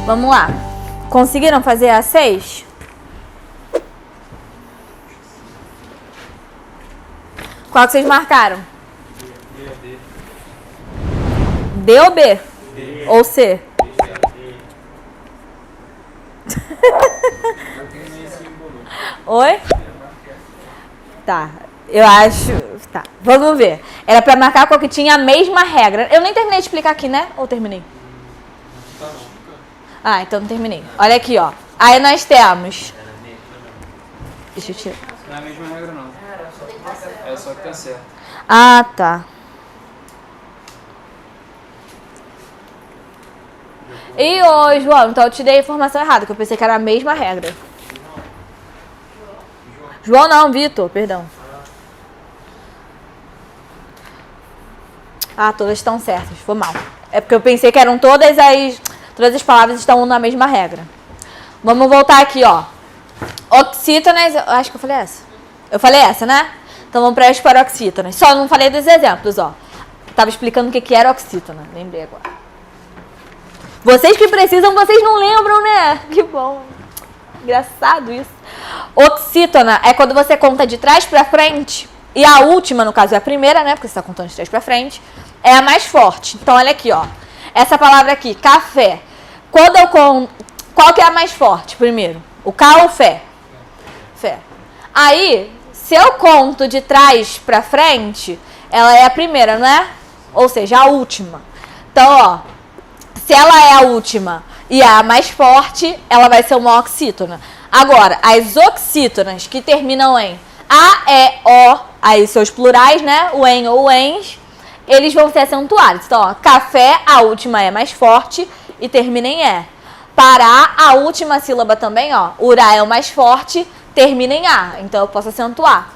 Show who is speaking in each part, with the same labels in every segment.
Speaker 1: Vamos lá. Conseguiram fazer a 6? Qual que vocês marcaram? D ou B? D. Ou C? Oi? Tá, eu acho... Tá, vamos ver. Era pra marcar qual que tinha a mesma regra. Eu nem terminei de explicar aqui, né? Ou terminei? Ah, então não terminei. Olha aqui, ó. Aí nós temos... Deixa eu tirar.
Speaker 2: Não é a mesma regra, não. É só que tá certo.
Speaker 1: Ah, tá. E ô, João, então eu te dei a informação errada, que eu pensei que era a mesma regra. João não, Vitor, perdão. Ah, todas estão certas, foi mal. É porque eu pensei que eram todas as palavras estão na mesma regra. Vamos voltar aqui, ó. Oxítonas, acho que eu falei essa. Eu falei essa, né? Então vamos para as paroxítonas. Só não falei dos exemplos, ó. Tava explicando o que era oxítona, lembrei agora. Vocês que precisam, vocês não lembram, né? Que bom. Engraçado isso. Oxítona é quando você conta de trás pra frente. E a última, no caso, é a primeira, né? Porque você tá contando de trás pra frente. É a mais forte. Então, olha aqui, ó. Essa palavra aqui, café. Quando eu conto... Qual que é a mais forte primeiro? O K ou o Fé? Fé. Aí, se eu conto de trás pra frente, ela é a primeira, né? Ou seja, a última. Então, ó. Se ela é a última e a mais forte, ela vai ser uma oxítona. Agora, as oxítonas que terminam em A, E, O, aí seus plurais, né? O en ou o ens, eles vão ser acentuados. Então, ó, café, a última é mais forte e termina em E. Pará, a última sílaba também, ó. Urá é o mais forte, termina em A. Então, eu posso acentuar.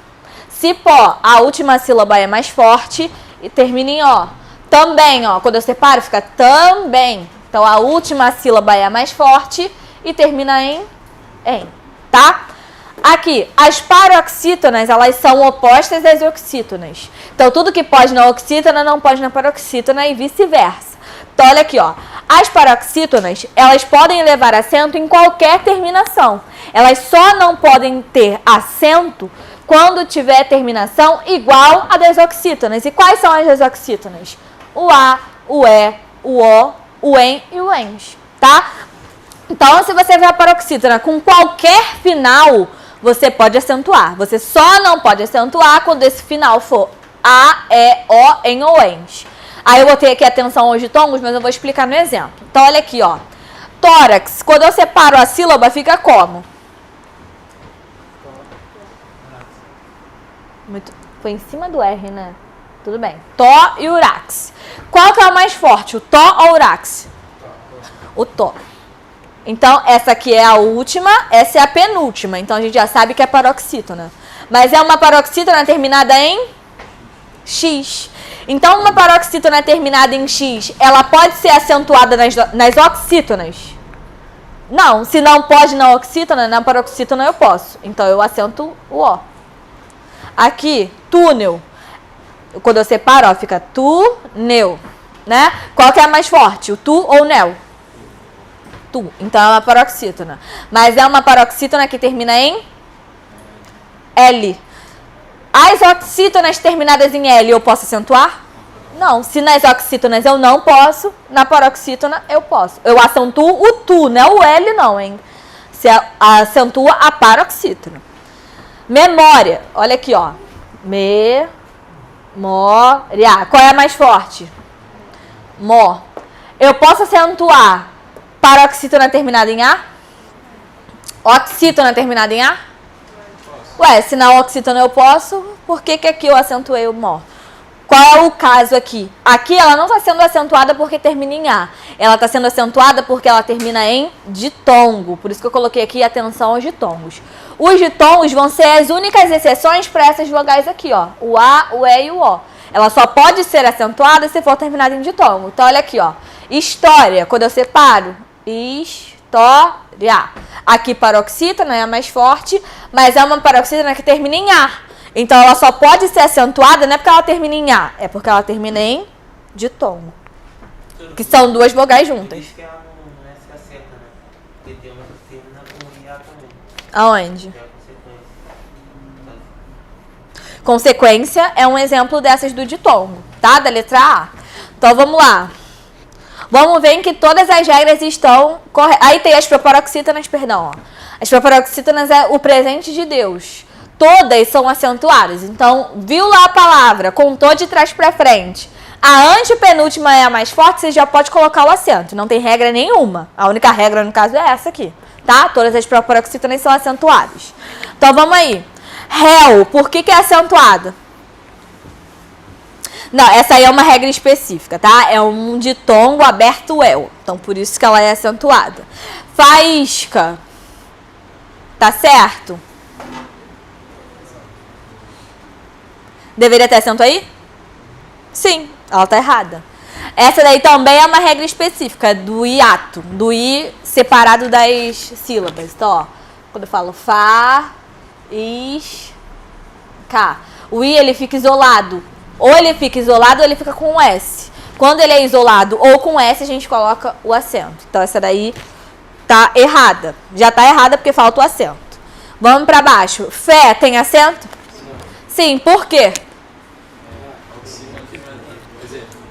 Speaker 1: Cipó, a última sílaba é mais forte e termina em O. Também, ó, quando eu separo, fica também. Então, a última sílaba é a mais forte e termina em, tá? Aqui, as paroxítonas, elas são opostas às oxítonas. Então, tudo que pode na oxítona não pode na paroxítona e vice-versa. Então, olha aqui, ó. As paroxítonas, elas podem levar acento em qualquer terminação. Elas só não podem ter acento quando tiver terminação igual a das oxítonas. E quais são as das oxítonas? O A, o E, o O, o EN e o ENS, tá? Então, se você vê a paroxítona com qualquer final, você pode acentuar. Você só não pode acentuar quando esse final for A, E, O, EN ou ENS. Aí eu botei aqui atenção aos ditongos, mas eu vou explicar no exemplo. Então, olha aqui, ó. Tórax, quando eu separo a sílaba, fica como? Foi em cima do R, né? Tudo bem. Tó e urax. Qual que é o mais forte? O tó ou o urax? O tó. Então, essa aqui é a última, essa é a penúltima. Então, a gente já sabe que é paroxítona. Mas é uma paroxítona terminada em X. Então, uma paroxítona terminada em X, ela pode ser acentuada nas oxítonas? Não. Se não pode na oxítona, na paroxítona eu posso. Então, eu acento o O. Aqui, túnel. Quando eu separo, ó, fica túnel, né? Qual que é a mais forte? O tu ou o nel? Tu. Então, é uma paroxítona. Mas é uma paroxítona que termina em L. As oxítonas terminadas em L, eu posso acentuar? Não. Se nas oxítonas eu não posso, na paroxítona eu posso. Eu acentuo o tu, né? O L não, hein? Você acentua a paroxítona. Memória. Olha aqui, ó. Memória. Qual é a mais forte? Mó. Eu posso acentuar paroxítona terminada em A? Oxítona terminada em A? Ué, se na oxítona eu posso, por que aqui eu acentuei o mó? Qual é o caso aqui? Aqui ela não está sendo acentuada porque termina em A. Ela está sendo acentuada porque ela termina em ditongo. Por isso que eu coloquei aqui atenção aos ditongos. Os ditongos vão ser as únicas exceções para essas vogais aqui, ó. O A, o E e o O. Ela só pode ser acentuada se for terminada em ditongo. Então, olha aqui, ó. História, quando eu separo, história. Aqui, paroxítona é a mais forte, mas é uma paroxítona que termina em A. Então, ela só pode ser acentuada, não é porque ela termina em A, é porque ela termina em ditongo. Que são duas vogais juntas.
Speaker 3: Diz que ela não é se acerta, né? Porque tem uma que termina com IA também.
Speaker 1: Aonde?
Speaker 3: Que é a consequência.
Speaker 1: Consequência é um exemplo dessas do ditongo, tá? Da letra A. Então vamos lá. Vamos ver em que todas as regras estão corretas. Aí tem as proparoxítonas, perdão. Ó. As proparoxítonas é o presente de Deus. Todas são acentuadas. Então, viu lá a palavra, contou de trás para frente. A antepenúltima é a mais forte, você já pode colocar o acento. Não tem regra nenhuma. A única regra, no caso, é essa aqui. Tá? Todas as proparoxítonas são acentuadas. Então, vamos aí. Réu, por que é acentuada? Não, essa aí é uma regra específica, tá? É um ditongo aberto el. Então, por isso que ela é acentuada. Faísca. Tá certo? Deveria ter acento aí? Sim, ela tá errada. Essa daí também é uma regra específica do hiato, do i separado das sílabas. Então, ó, quando eu falo fá, is, cá. O i, ele fica isolado. Ou ele fica isolado ou ele fica com o S. Quando ele é isolado ou com S, a gente coloca o acento. Então, essa daí tá errada. Já tá errada porque falta o acento. Vamos pra baixo. Fé tem acento? Sim, por quê?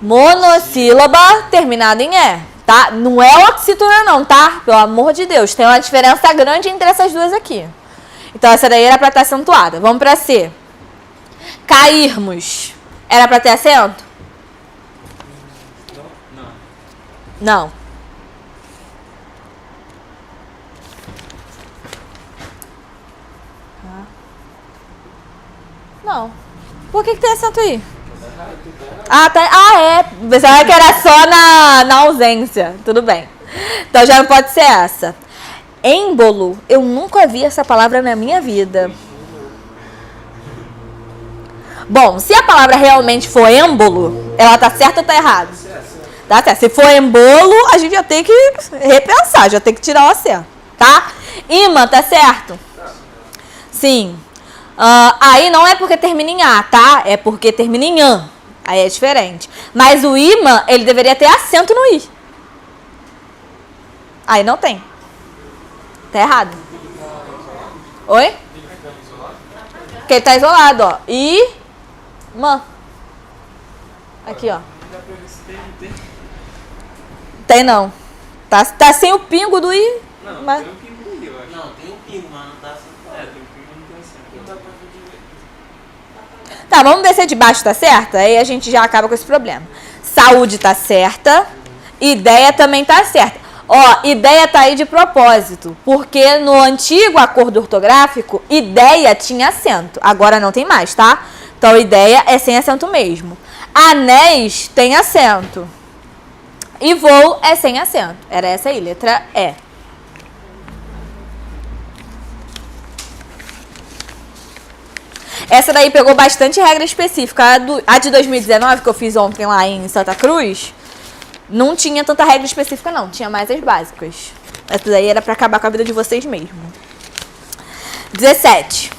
Speaker 1: Monossílaba terminada em E, tá? Não é oxítona não, tá? Pelo amor de Deus. Tem uma diferença grande entre essas duas aqui. Então, essa daí era pra estar acentuada. Vamos pra C. Cairmos. Era pra ter acento? Não. Não. Por que tem acento aí? Ah, tá. É. Pensava que era só na ausência. Tudo bem. Então já não pode ser essa. Êmbolo. Eu nunca vi essa palavra na minha vida. Bom, se a palavra realmente for êmbolo, ela tá certa ou tá errada? Tá certo. Se for embolo, a gente já tem que repensar, já tem que tirar o acento, tá? Imã, tá certo? Sim. Aí não é porque termina em A, tá? É porque termina em an. Aí é diferente. Mas o imã, ele deveria ter acento no I. Aí não tem. Tá errado. Oi? Porque ele tá isolado, ó. Imã. Aqui, ó. Tem não. Tá sem o pingo do I.
Speaker 2: Não,
Speaker 1: Mas...
Speaker 2: tem um pingo do I, eu acho.
Speaker 3: Não, tem um pingo, mas não tá assim.
Speaker 2: Tem um pingo, mas não tem acento.
Speaker 1: Tá, vamos ver se de baixo tá certa. Aí a gente já acaba com esse problema. Saúde tá certa. Ideia também tá certa. Ó, ideia tá aí de propósito. Porque no antigo acordo ortográfico, ideia tinha acento. Agora não tem mais, tá? Então, ideia é sem acento mesmo. Anéis tem acento. E voo é sem acento. Era essa aí, letra E. Essa daí pegou bastante regra específica. A de 2019, que eu fiz ontem lá em Santa Cruz, não tinha tanta regra específica, não. Tinha mais as básicas. Essa daí era pra acabar com a vida de vocês mesmo. 17.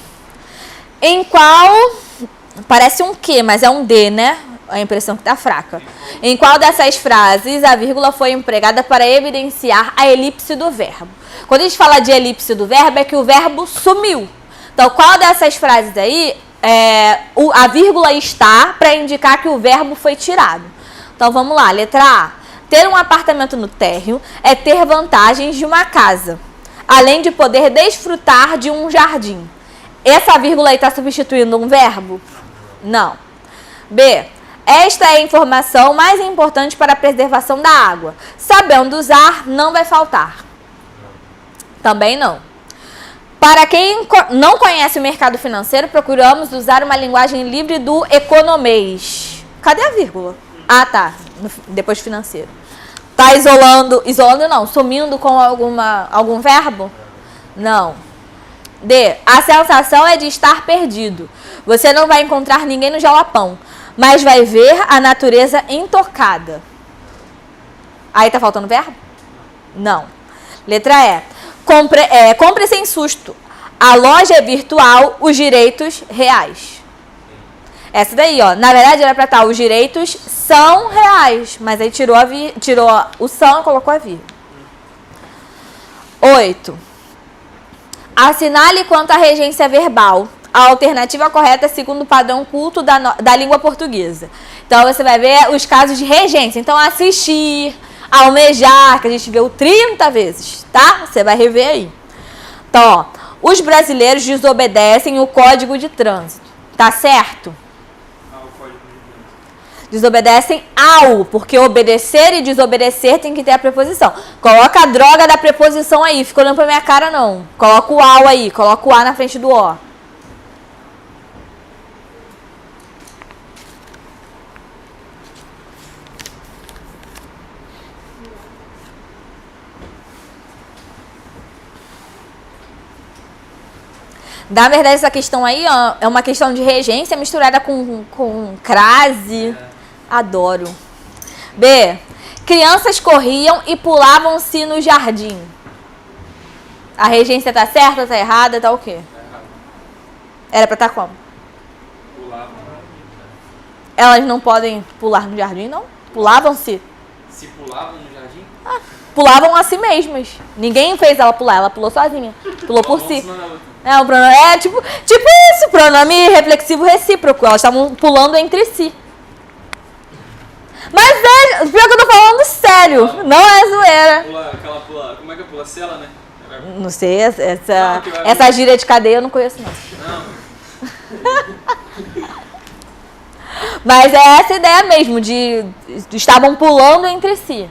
Speaker 1: Em qual... Parece um Q, mas é um D, né? A impressão que tá fraca. Em qual dessas frases a vírgula foi empregada para evidenciar a elipse do verbo? Quando a gente fala de elipse do verbo, é que o verbo sumiu. Então, qual dessas frases aí a vírgula está para indicar que o verbo foi tirado? Então, vamos lá. Letra A. Ter um apartamento no térreo é ter vantagens de uma casa, além de poder desfrutar de um jardim. Essa vírgula aí está substituindo um verbo? Não. B. Esta é a informação mais importante para a preservação da água. Sabendo usar, não vai faltar. Também não. Para quem não conhece o mercado financeiro, procuramos usar uma linguagem livre do economês. Cadê a vírgula? Ah, tá. Depois financeiro. Tá isolando não, sumindo com algum verbo? Não. D. A sensação é de estar perdido. Você não vai encontrar ninguém no Jalapão, mas vai ver a natureza intocada. Aí tá faltando verbo? Não. Letra E. Compre sem susto. A loja é virtual, os direitos reais. Essa daí, ó. Na verdade, era pra estar os direitos são reais. Mas aí tirou o são e colocou a vírgula. 8. Assinale quanto à regência verbal a alternativa correta segundo o padrão culto da língua portuguesa. Então, você vai ver os casos de regência. Então, assistir, almejar, que a gente viu 30 vezes, tá? Você vai rever aí. Então, ó, os brasileiros desobedecem o Código de Trânsito. Tá certo? Desobedecem ao, porque obedecer e desobedecer tem que ter a preposição. Coloca a droga da preposição aí, fica olhando pra minha cara não. Coloca o ao aí, coloca o a na frente do ó. Na verdade, essa questão aí ó, é uma questão de regência misturada com crase. Adoro. B. Crianças corriam e pulavam-se no jardim. A regência tá certa, tá errada, tá o quê? Era pra estar como?
Speaker 2: Pulavam.
Speaker 1: Elas não podem pular no jardim, não? Pulavam-se?
Speaker 2: Se pulavam no jardim?
Speaker 1: Pulavam a si mesmas. Ninguém fez ela pular, ela pulou sozinha. Pulou por si.
Speaker 2: É,
Speaker 1: O pronome é tipo isso, pronome reflexivo recíproco. Elas estavam pulando entre si. Mas é, pior que eu tô falando sério, não é zoeira.
Speaker 2: Pula, como é que pula? Cela, né?
Speaker 1: Não sei, essa gíria de cadeia eu não conheço não. Mas é essa ideia mesmo, de estavam pulando entre si.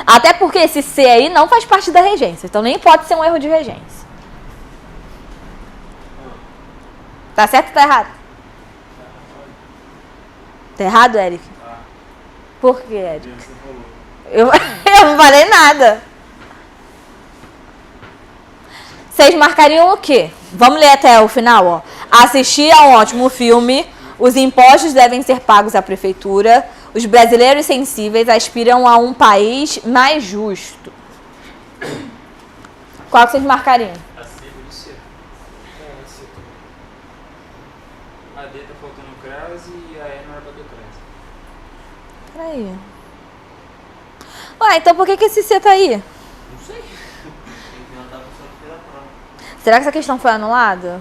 Speaker 1: Até porque esse C aí não faz parte da regência, então nem pode ser um erro de regência. Tá certo ou tá errado? Tá errado, Eric? Por que, Eric? Eu não falei nada. Vocês marcariam o quê? Vamos ler até o final, ó. Assistir a um ótimo filme. Os impostos devem ser pagos à prefeitura. Os brasileiros sensíveis aspiram a um país mais justo. Qual que vocês marcariam?
Speaker 2: A C do C. A D tá faltando crase e a E não era pra ter crase.
Speaker 1: Peraí. Ué, então por que esse C tá aí?
Speaker 2: Não sei.
Speaker 1: Será que essa questão foi anulada?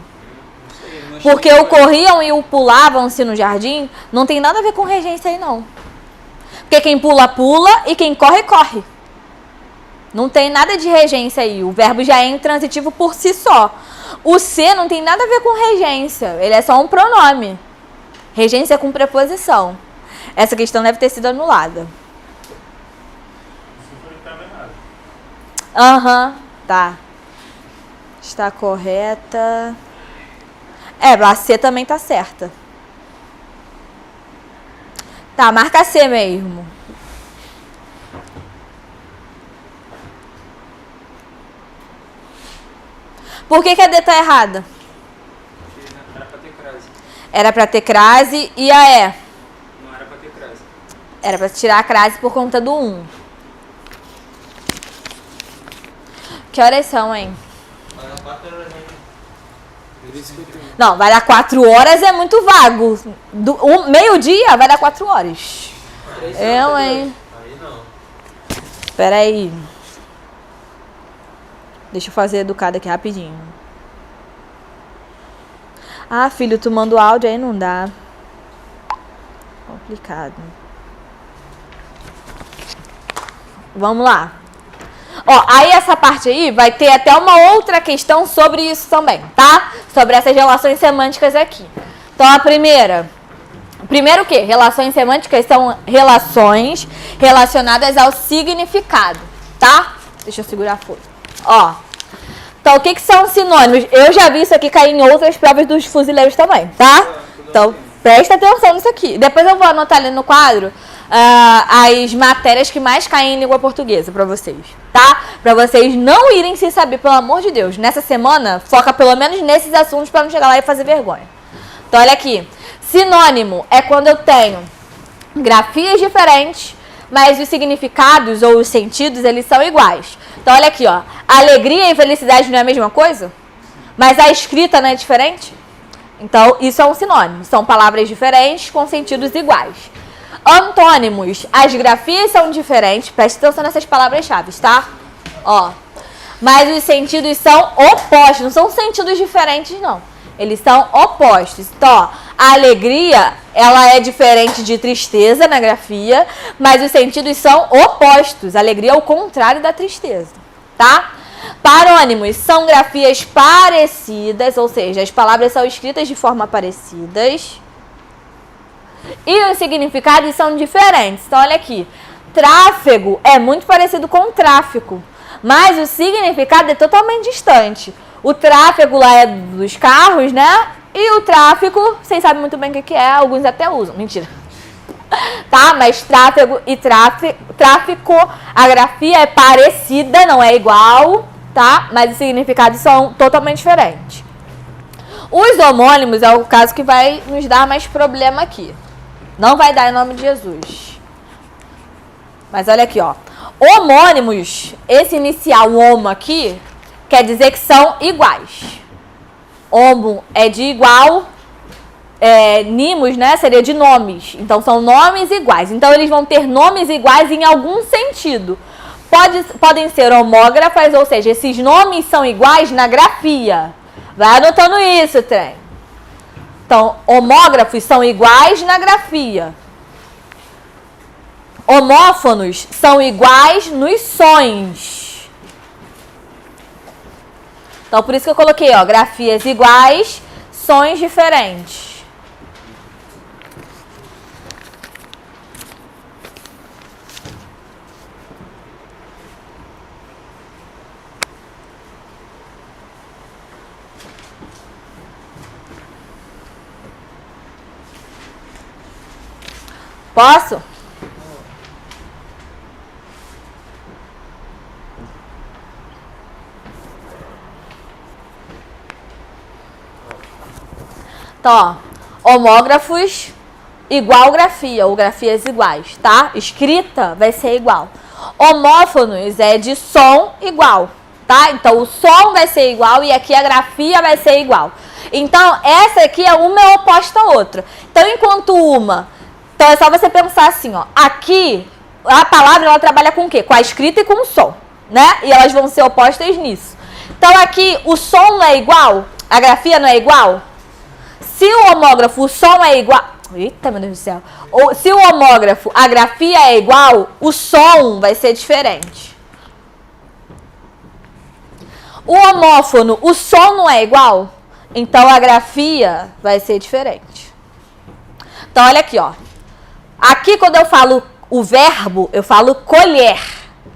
Speaker 2: Não sei. Não achei
Speaker 1: Porque
Speaker 2: que
Speaker 1: o
Speaker 2: foi.
Speaker 1: corriam e o pulavam-se no jardim não tem nada a ver com regência aí, não. Porque quem pula, pula e quem corre, corre. Não tem nada de regência aí. O verbo já é intransitivo por si só. O C não tem nada a ver com regência. Ele é só um pronome. Regência com preposição. Essa questão deve ter sido anulada. Aham, tá. Está correta. A C também tá certa. Tá, marca C mesmo. Por que a D tá errada?
Speaker 2: Era pra ter crase.
Speaker 1: Era pra ter crase e a E?
Speaker 2: Não era pra ter crase.
Speaker 1: Era pra tirar a crase por conta do 1. Que horas são, hein? Não, vai dar 4 horas é muito vago. Meio-dia vai dar 4 horas. Eu, hein?
Speaker 3: Aí não.
Speaker 1: Espera aí. Deixa eu fazer educada aqui rapidinho. Ah, filho, tu manda o áudio aí, não dá. Complicado. Vamos lá. Ó, aí essa parte aí vai ter até uma outra questão sobre isso também, tá? Sobre essas relações semânticas aqui. Então, primeiro o quê? Relações semânticas são relações relacionadas ao significado, tá? Deixa eu segurar a folha. Ó, então o que são sinônimos? Eu já vi isso aqui cair em outras provas dos fuzileiros também, tá? Então, presta atenção nisso aqui. Depois eu vou anotar ali no quadro as matérias que mais caem em língua portuguesa pra vocês, tá? Pra vocês não irem sem saber, pelo amor de Deus. Nessa semana, foca pelo menos nesses assuntos pra não chegar lá e fazer vergonha. Então, olha aqui. Sinônimo é quando eu tenho grafias diferentes, mas os significados ou os sentidos, eles são iguais. Então, olha aqui, ó. Alegria e felicidade não é a mesma coisa? Mas a escrita não é diferente? Então, isso é um sinônimo. São palavras diferentes com sentidos iguais. Antônimos. As grafias são diferentes. Preste atenção nessas palavras-chave, tá? Ó. Mas os sentidos são opostos. Não são sentidos diferentes, não. Eles são opostos. Então, ó, a alegria, ela é diferente de tristeza na grafia, mas os sentidos são opostos. A alegria é o contrário da tristeza, tá? Parônimos são grafias parecidas, ou seja, as palavras são escritas de forma parecidas. E os significados são diferentes. Então, olha aqui. Tráfego é muito parecido com tráfico, mas o significado é totalmente distante. O tráfego lá é dos carros, né? E o tráfico, vocês sabem muito bem o que é, alguns até usam. Mentira. Tá? Mas tráfego e tráfico, a grafia é parecida, não é igual, tá? Mas os significados são totalmente diferentes. Os homônimos é o caso que vai nos dar mais problema aqui. Não vai dar em nome de Jesus. Mas olha aqui, ó. Homônimos, esse inicial homo aqui, quer dizer que são iguais. Homo é de igual, nimos, né, seria de nomes. Então, são nomes iguais. Então, eles vão ter nomes iguais em algum sentido. Podem ser homógrafas, ou seja, esses nomes são iguais na grafia. Vai anotando isso, trem. Então, homógrafos são iguais na grafia. Homófonos são iguais nos sons. Então, por isso que eu coloquei, ó, grafias iguais, sons diferentes. Posso? Então, ó, homógrafos igual grafia, ou grafias iguais, tá? Escrita vai ser igual. Homófonos é de som igual, tá? Então, o som vai ser igual e aqui a grafia vai ser igual. Então, essa aqui uma é oposta à outra. Então, enquanto uma... Então, é só você pensar assim, ó. Aqui, a palavra, ela trabalha com o quê? Com a escrita e com o som, né? E elas vão ser opostas nisso. Então, aqui, o som não é igual? A grafia não é igual? Se o homógrafo, o som é igual... Eita, meu Deus do céu. Ou, se o homógrafo, a grafia é igual, o som vai ser diferente. O homófono, o som não é igual? Então, a grafia vai ser diferente. Então, olha aqui, ó. Aqui, quando eu falo o verbo, eu falo colher.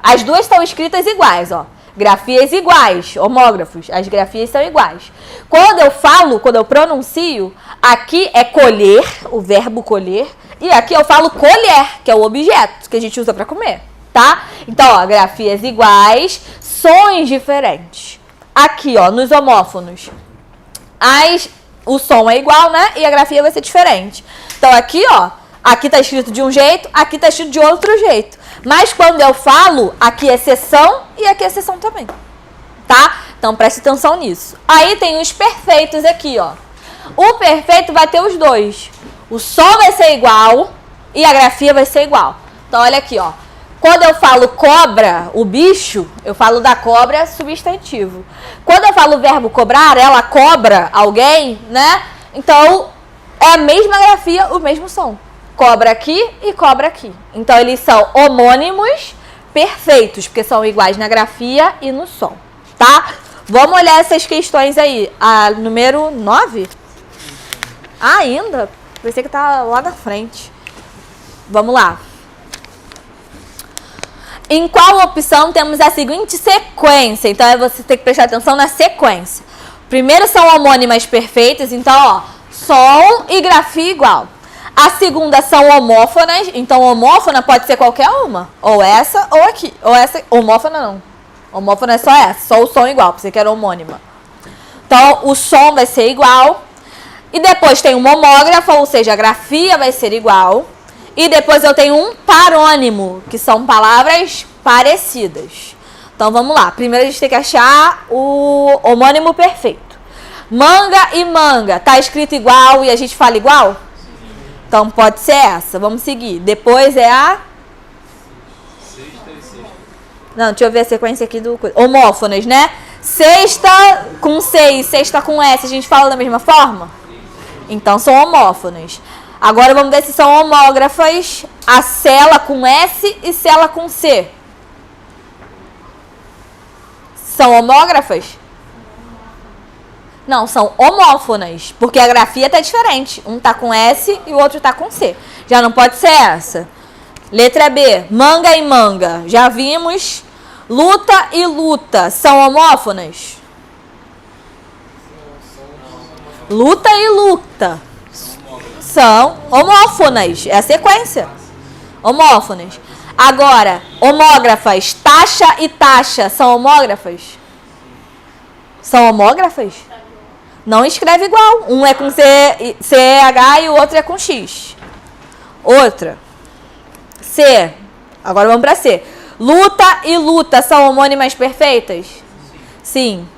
Speaker 1: As duas estão escritas iguais, ó. Grafias iguais, homógrafos. As grafias são iguais. Quando eu falo, quando eu pronuncio, aqui é colher, o verbo colher. E aqui eu falo colher, que é o objeto que a gente usa para comer, tá? Então, ó, grafias iguais, sons diferentes. Aqui, ó, nos homófonos, o som é igual, né? E a grafia vai ser diferente. Então, aqui, ó, aqui tá escrito de um jeito, aqui tá escrito de outro jeito. Mas quando eu falo, aqui é seção e aqui é seção também, tá? Então, preste atenção nisso. Aí tem os perfeitos aqui, ó. O perfeito vai ter os dois. O som vai ser igual e a grafia vai ser igual. Então, olha aqui, ó. Quando eu falo cobra, o bicho, eu falo da cobra substantivo. Quando eu falo o verbo cobrar, ela cobra alguém, né? Então, é a mesma grafia, o mesmo som. Cobra aqui e cobra aqui. Então, eles são homônimos perfeitos, porque são iguais na grafia e no som, tá? Vamos olhar essas questões aí. A número 9? Ah, ainda? Pensei que tá lá na frente. Vamos lá. Em qual opção temos a seguinte sequência? Então, você tem que prestar atenção na sequência. Primeiro são homônimas perfeitas, então, ó, som e grafia igual. A segunda são homófonas, então homófona pode ser qualquer uma. Ou essa ou aqui. Ou essa, homófona não. Homófona é só essa, só o som igual, pra você que era homônima. Então, o som vai ser igual. E depois tem uma homógrafa, ou seja, a grafia vai ser igual. E depois eu tenho um parônimo, que são palavras parecidas. Então, vamos lá. Primeiro a gente tem que achar o homônimo perfeito. Manga e manga, tá escrito igual e a gente fala igual? Então pode ser essa. Vamos seguir. Depois é a...
Speaker 2: Sexta e sexta.
Speaker 1: Não, deixa eu ver a sequência aqui do... Homófonas, né? Sexta com C e sexta com S, a gente fala da mesma forma? Então são homófonas. Agora vamos ver se são homógrafas. A cela com S e cela com C. São homógrafas? Não, são homófonas. Porque a grafia tá diferente. Um tá com S e o outro tá com C. Já não pode ser essa. Letra B. Manga e manga. Já vimos. Luta e luta. São homófonas? Luta e luta. São homófonas. É a sequência. Homófonas. Agora, homógrafas. Taxa e taxa. São homógrafas? São homógrafas? Não escreve igual. Um é com CH e o outro é com X. Outra. C. Agora vamos para C. Luta e luta são homônimas perfeitas? Sim.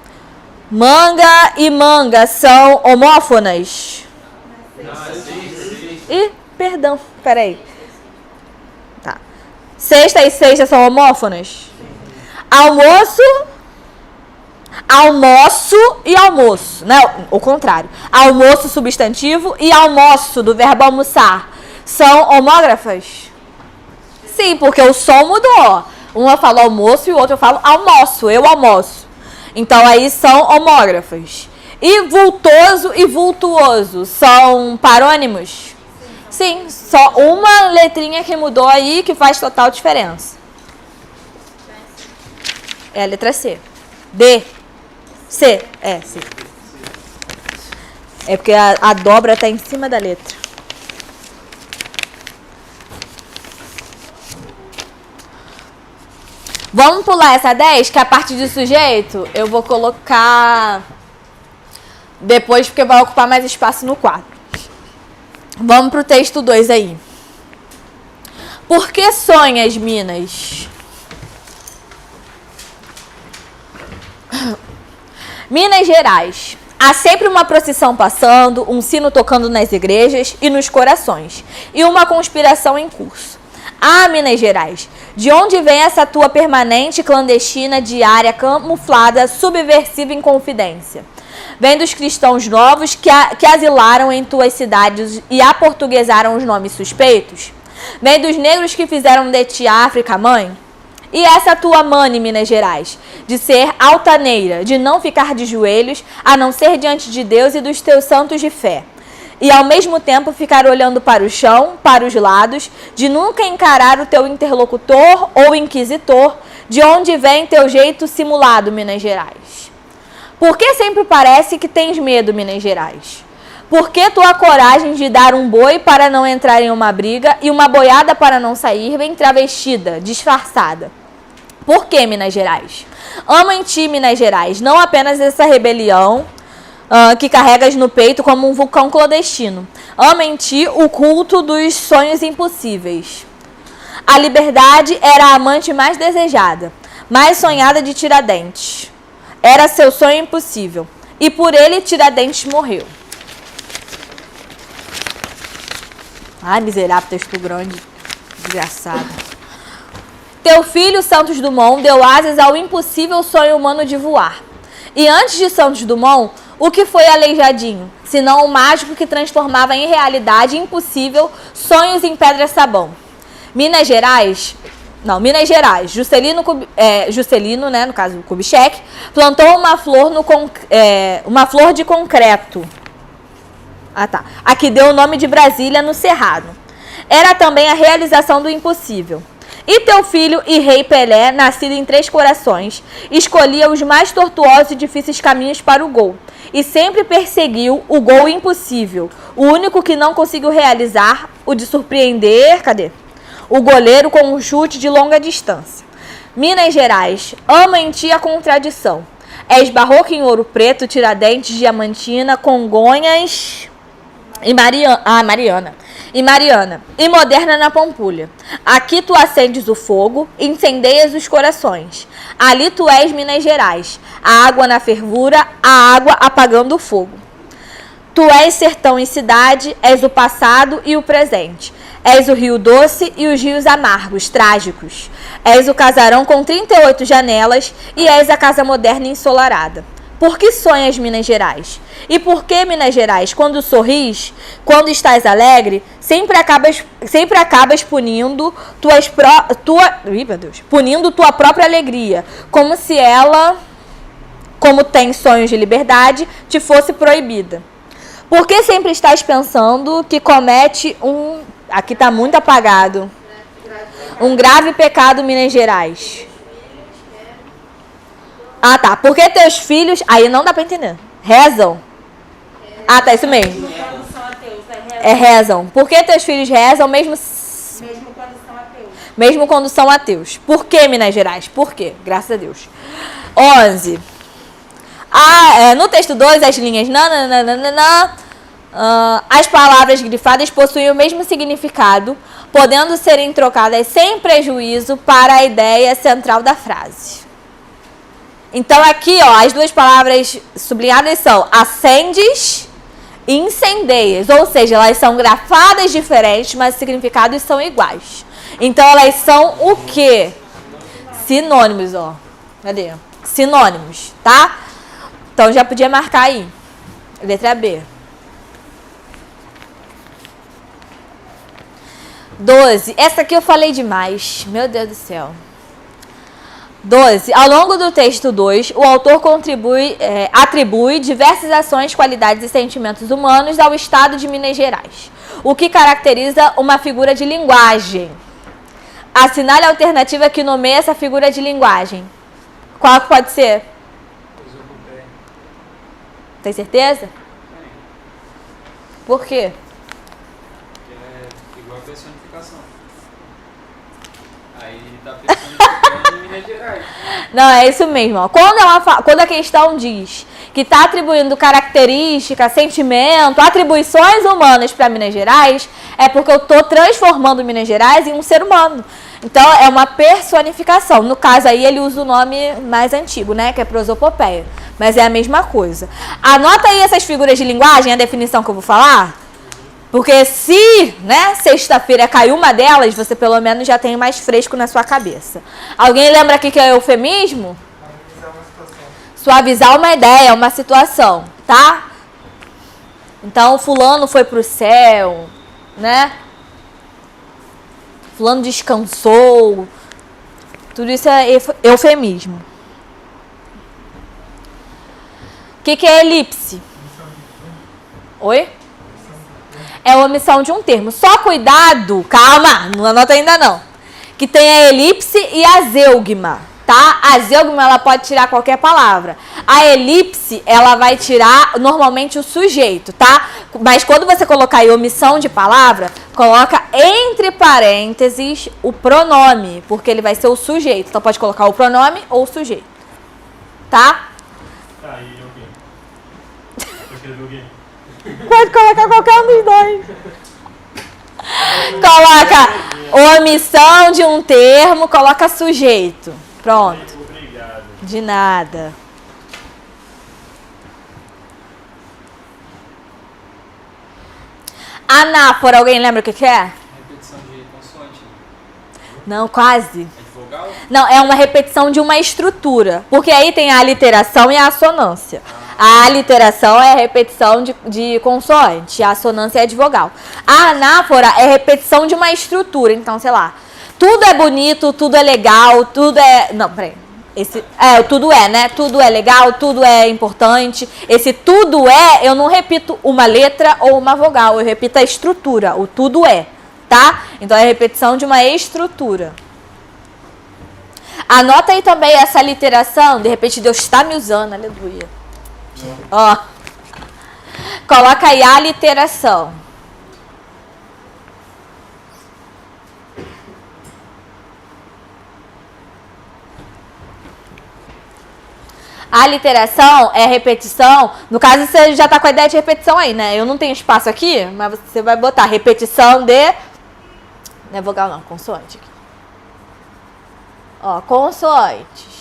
Speaker 1: Manga e manga são homófonas? Ih, perdão. Peraí. Tá. Sexta e sexta são homófonas? Almoço... Almoço e almoço, né? O contrário. Almoço substantivo e almoço do verbo almoçar são homógrafas? Sim, porque o som mudou. Um eu falo almoço e o outro eu falo almoço, eu almoço. Então aí são homógrafas. E vultoso e vultuoso são parônimos? Sim, só uma letrinha que mudou aí que faz total diferença. É a letra C. D. C. É, C. É porque a dobra está em cima da letra. Vamos pular essa 10, que a parte de sujeito eu vou colocar depois, porque vai ocupar mais espaço no quadro. Vamos para o texto 2 aí. Por que sonhas, Minas? Minas Gerais. Há sempre uma procissão passando, um sino tocando nas igrejas e nos corações, e uma conspiração em curso. Ah, Minas Gerais, de onde vem essa tua permanente, clandestina, diária, camuflada, subversiva inconfidência? Vem dos cristãos novos que asilaram em tuas cidades e aportuguesaram os nomes suspeitos? Vem dos negros que fizeram de ti a África mãe? E essa tua mãe, Minas Gerais, de ser altaneira, de não ficar de joelhos, a não ser diante de Deus e dos teus santos de fé, e ao mesmo tempo ficar olhando para o chão, para os lados, de nunca encarar o teu interlocutor ou inquisitor, de onde vem teu jeito simulado, Minas Gerais? Por que sempre parece que tens medo, Minas Gerais? Por que tua coragem de dar um boi para não entrar em uma briga e uma boiada para não sair bem travestida, disfarçada? Por que, Minas Gerais? Amo em ti, Minas Gerais, não apenas essa rebelião que carregas no peito como um vulcão clandestino. Amo em ti o culto dos sonhos impossíveis. A liberdade era a amante mais desejada, mais sonhada de Tiradentes. Era seu sonho impossível, e por ele Tiradentes morreu. Ai, miserável, texto grande, desgraçado. Teu filho, Santos Dumont, deu asas ao impossível sonho humano de voar. E antes de Santos Dumont, o que foi Aleijadinho, senão o mágico que transformava em realidade impossível sonhos em pedra-sabão? Minas Gerais, Juscelino, né, no caso Kubitschek, plantou uma flor de concreto. A que deu o nome de Brasília no Cerrado. Era também a realização do impossível. E teu filho e rei Pelé, nascido em Três Corações, escolhia os mais tortuosos e difíceis caminhos para o gol. E sempre perseguiu o gol impossível, o único que não conseguiu realizar, o de surpreender, o goleiro com um chute de longa distância. Minas Gerais, ama em ti a contradição. És barroco em Ouro Preto, Tiradentes, Diamantina, Congonhas e Mariana, e moderna na Pampulha. Aqui tu acendes o fogo, incendeias os corações. Ali tu és Minas Gerais, a água na fervura, a água apagando o fogo. Tu és sertão e cidade, és o passado e o presente. És o rio doce e os rios amargos, trágicos. És o casarão com 38 janelas e és a casa moderna e ensolarada. Por que sonhas, Minas Gerais? E por que, Minas Gerais, quando sorris, quando estás alegre, sempre acabas punindo punindo tua própria alegria, como se ela, como tem sonhos de liberdade, te fosse proibida? Por que sempre estás pensando que comete aqui está muito apagado, um grave pecado, Minas Gerais? Ah, tá. Porque teus filhos... Aí não dá pra entender. Rezam? Ah, tá. Isso mesmo. Rezam. Por que teus filhos rezam mesmo quando são ateus? Mesmo quando são ateus. Por que, Minas Gerais? Por quê? Graças a Deus. 11. No texto 2, as linhas as palavras grifadas possuem o mesmo significado, podendo serem trocadas sem prejuízo para a ideia central da frase. Então aqui, ó, as duas palavras sublinhadas são acendes e incendeias, ou seja, elas são grafadas diferentes, mas os significados são iguais. Então elas são o quê? Sinônimos, ó. Cadê? Sinônimos, tá? Então já podia marcar aí. Letra B. 12. Essa aqui eu falei demais. Meu Deus do céu. 12. Ao longo do texto 2, o autor atribui diversas ações, qualidades e sentimentos humanos ao estado de Minas Gerais, o que caracteriza uma figura de linguagem. Assinale a alternativa que nomeia essa figura de linguagem. Qual que pode ser? Tem certeza? Por quê?
Speaker 2: É igual a personificação. Aí tá personificando Minas Gerais.
Speaker 1: Não, é isso mesmo. Ó. Quando a questão diz que está atribuindo característica, sentimento, atribuições humanas para Minas Gerais, é porque eu estou transformando Minas Gerais em um ser humano. Então, é uma personificação. No caso aí, ele usa o nome mais antigo, né? Que é prosopopeia. Mas é a mesma coisa. Anota aí essas figuras de linguagem, a definição que eu vou falar. Porque se, né, sexta-feira caiu uma delas, você pelo menos já tem mais fresco na sua cabeça. Alguém lembra aqui que é eufemismo? Suavizar uma ideia, uma situação, tá? Então, fulano foi pro céu, né? Fulano descansou. Tudo isso é eufemismo. O que é elipse? Oi? É a omissão de um termo. Só cuidado, calma, não anota ainda não. Que tem a elipse e a zeugma, tá? A zeugma, ela pode tirar qualquer palavra. A elipse, ela vai tirar normalmente o sujeito, tá? Mas quando você colocar aí omissão de palavra, coloca entre parênteses o pronome, porque ele vai ser o sujeito. Então pode colocar o pronome ou o sujeito, tá?
Speaker 4: Tá, e o quê? Eu escrevi o quê?
Speaker 1: Pode colocar qualquer um dos dois. Coloca omissão de um termo, coloca sujeito. Pronto.
Speaker 4: Obrigado.
Speaker 1: De nada. Anáfora, alguém lembra o que é?
Speaker 2: Repetição de consoante.
Speaker 1: Não, quase.
Speaker 2: É de vogal?
Speaker 1: Não, é uma repetição de uma estrutura. Porque aí tem a aliteração e a assonância. A aliteração é a repetição de consoante, a assonância é de vogal. A anáfora é a repetição de uma estrutura. Então, sei lá, tudo é bonito, tudo é legal, tudo é... Não, peraí. Tudo é, né? Tudo é legal, tudo é importante. Esse tudo é, eu não repito uma letra ou uma vogal, eu repito a estrutura, o tudo é, tá? Então, é a repetição de uma estrutura. Anota aí também essa literação, de repente Deus está me usando, aleluia. Ó, coloca aí a literação. A literação é repetição. No caso, você já tá com a ideia de repetição aí, né? Eu não tenho espaço aqui, mas você vai botar repetição de... Não é vogal não, consoante aqui. Ó, consoantes.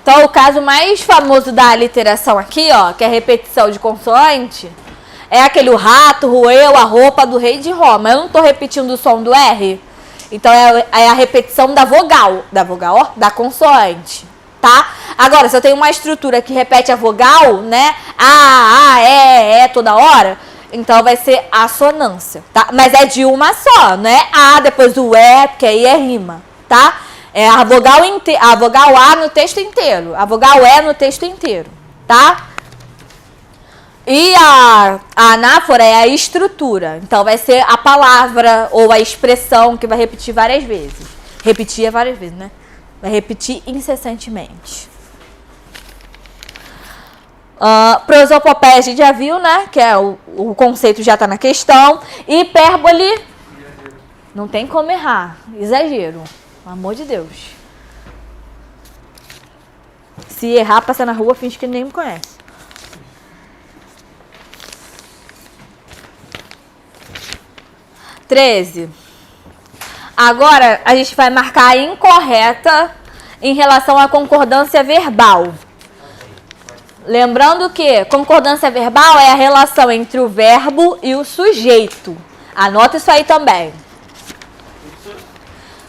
Speaker 1: Então, o caso mais famoso da aliteração aqui, ó, que é a repetição de consoante, é aquele o rato roeu a roupa do rei de Roma. Eu não tô repetindo o som do R. Então, é a repetição da vogal, ó, da consoante, tá? Agora, se eu tenho uma estrutura que repete a vogal, né, toda hora, então vai ser assonância, tá? Mas é de uma só, não é A, depois o E, porque aí é rima, tá? É a vogal A no texto inteiro, a vogal E no texto inteiro, tá? E a anáfora é a estrutura, então vai ser a palavra ou a expressão que vai repetir várias vezes. Repetir várias vezes, né? Vai repetir incessantemente. Prosopopeia a gente já viu, né? Que é o conceito já está na questão. Hipérbole, não tem como errar. Exagero. Pelo amor de Deus. Se errar, passa na rua, finge que nem me conhece. Agora, a gente vai marcar a incorreta em relação à concordância verbal. Lembrando que concordância verbal é a relação entre o verbo e o sujeito. Anota isso aí também.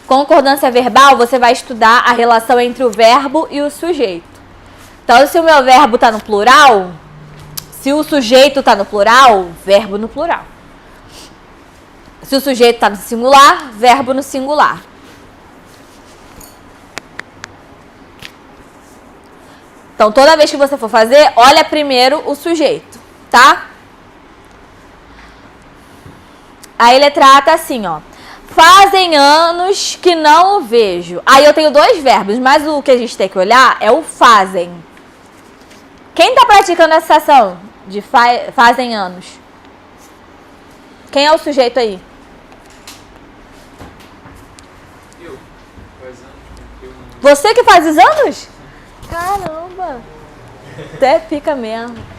Speaker 1: Concordância verbal, você vai estudar a relação entre o verbo e o sujeito. Então, se o meu verbo está no plural, se o sujeito está no plural, verbo no plural. Se o sujeito está no singular, verbo no singular. Então, toda vez que você for fazer, olha primeiro o sujeito, tá? Aí, letra A tá assim, ó. Fazem anos que não o vejo. Aí eu tenho dois verbos, mas o que a gente tem que olhar é o fazem. Quem tá praticando essa ação de fazem anos? Quem é o sujeito aí?
Speaker 2: Eu. Faz anos que eu não...
Speaker 1: Você que faz os anos? Caramba! Até fica mesmo.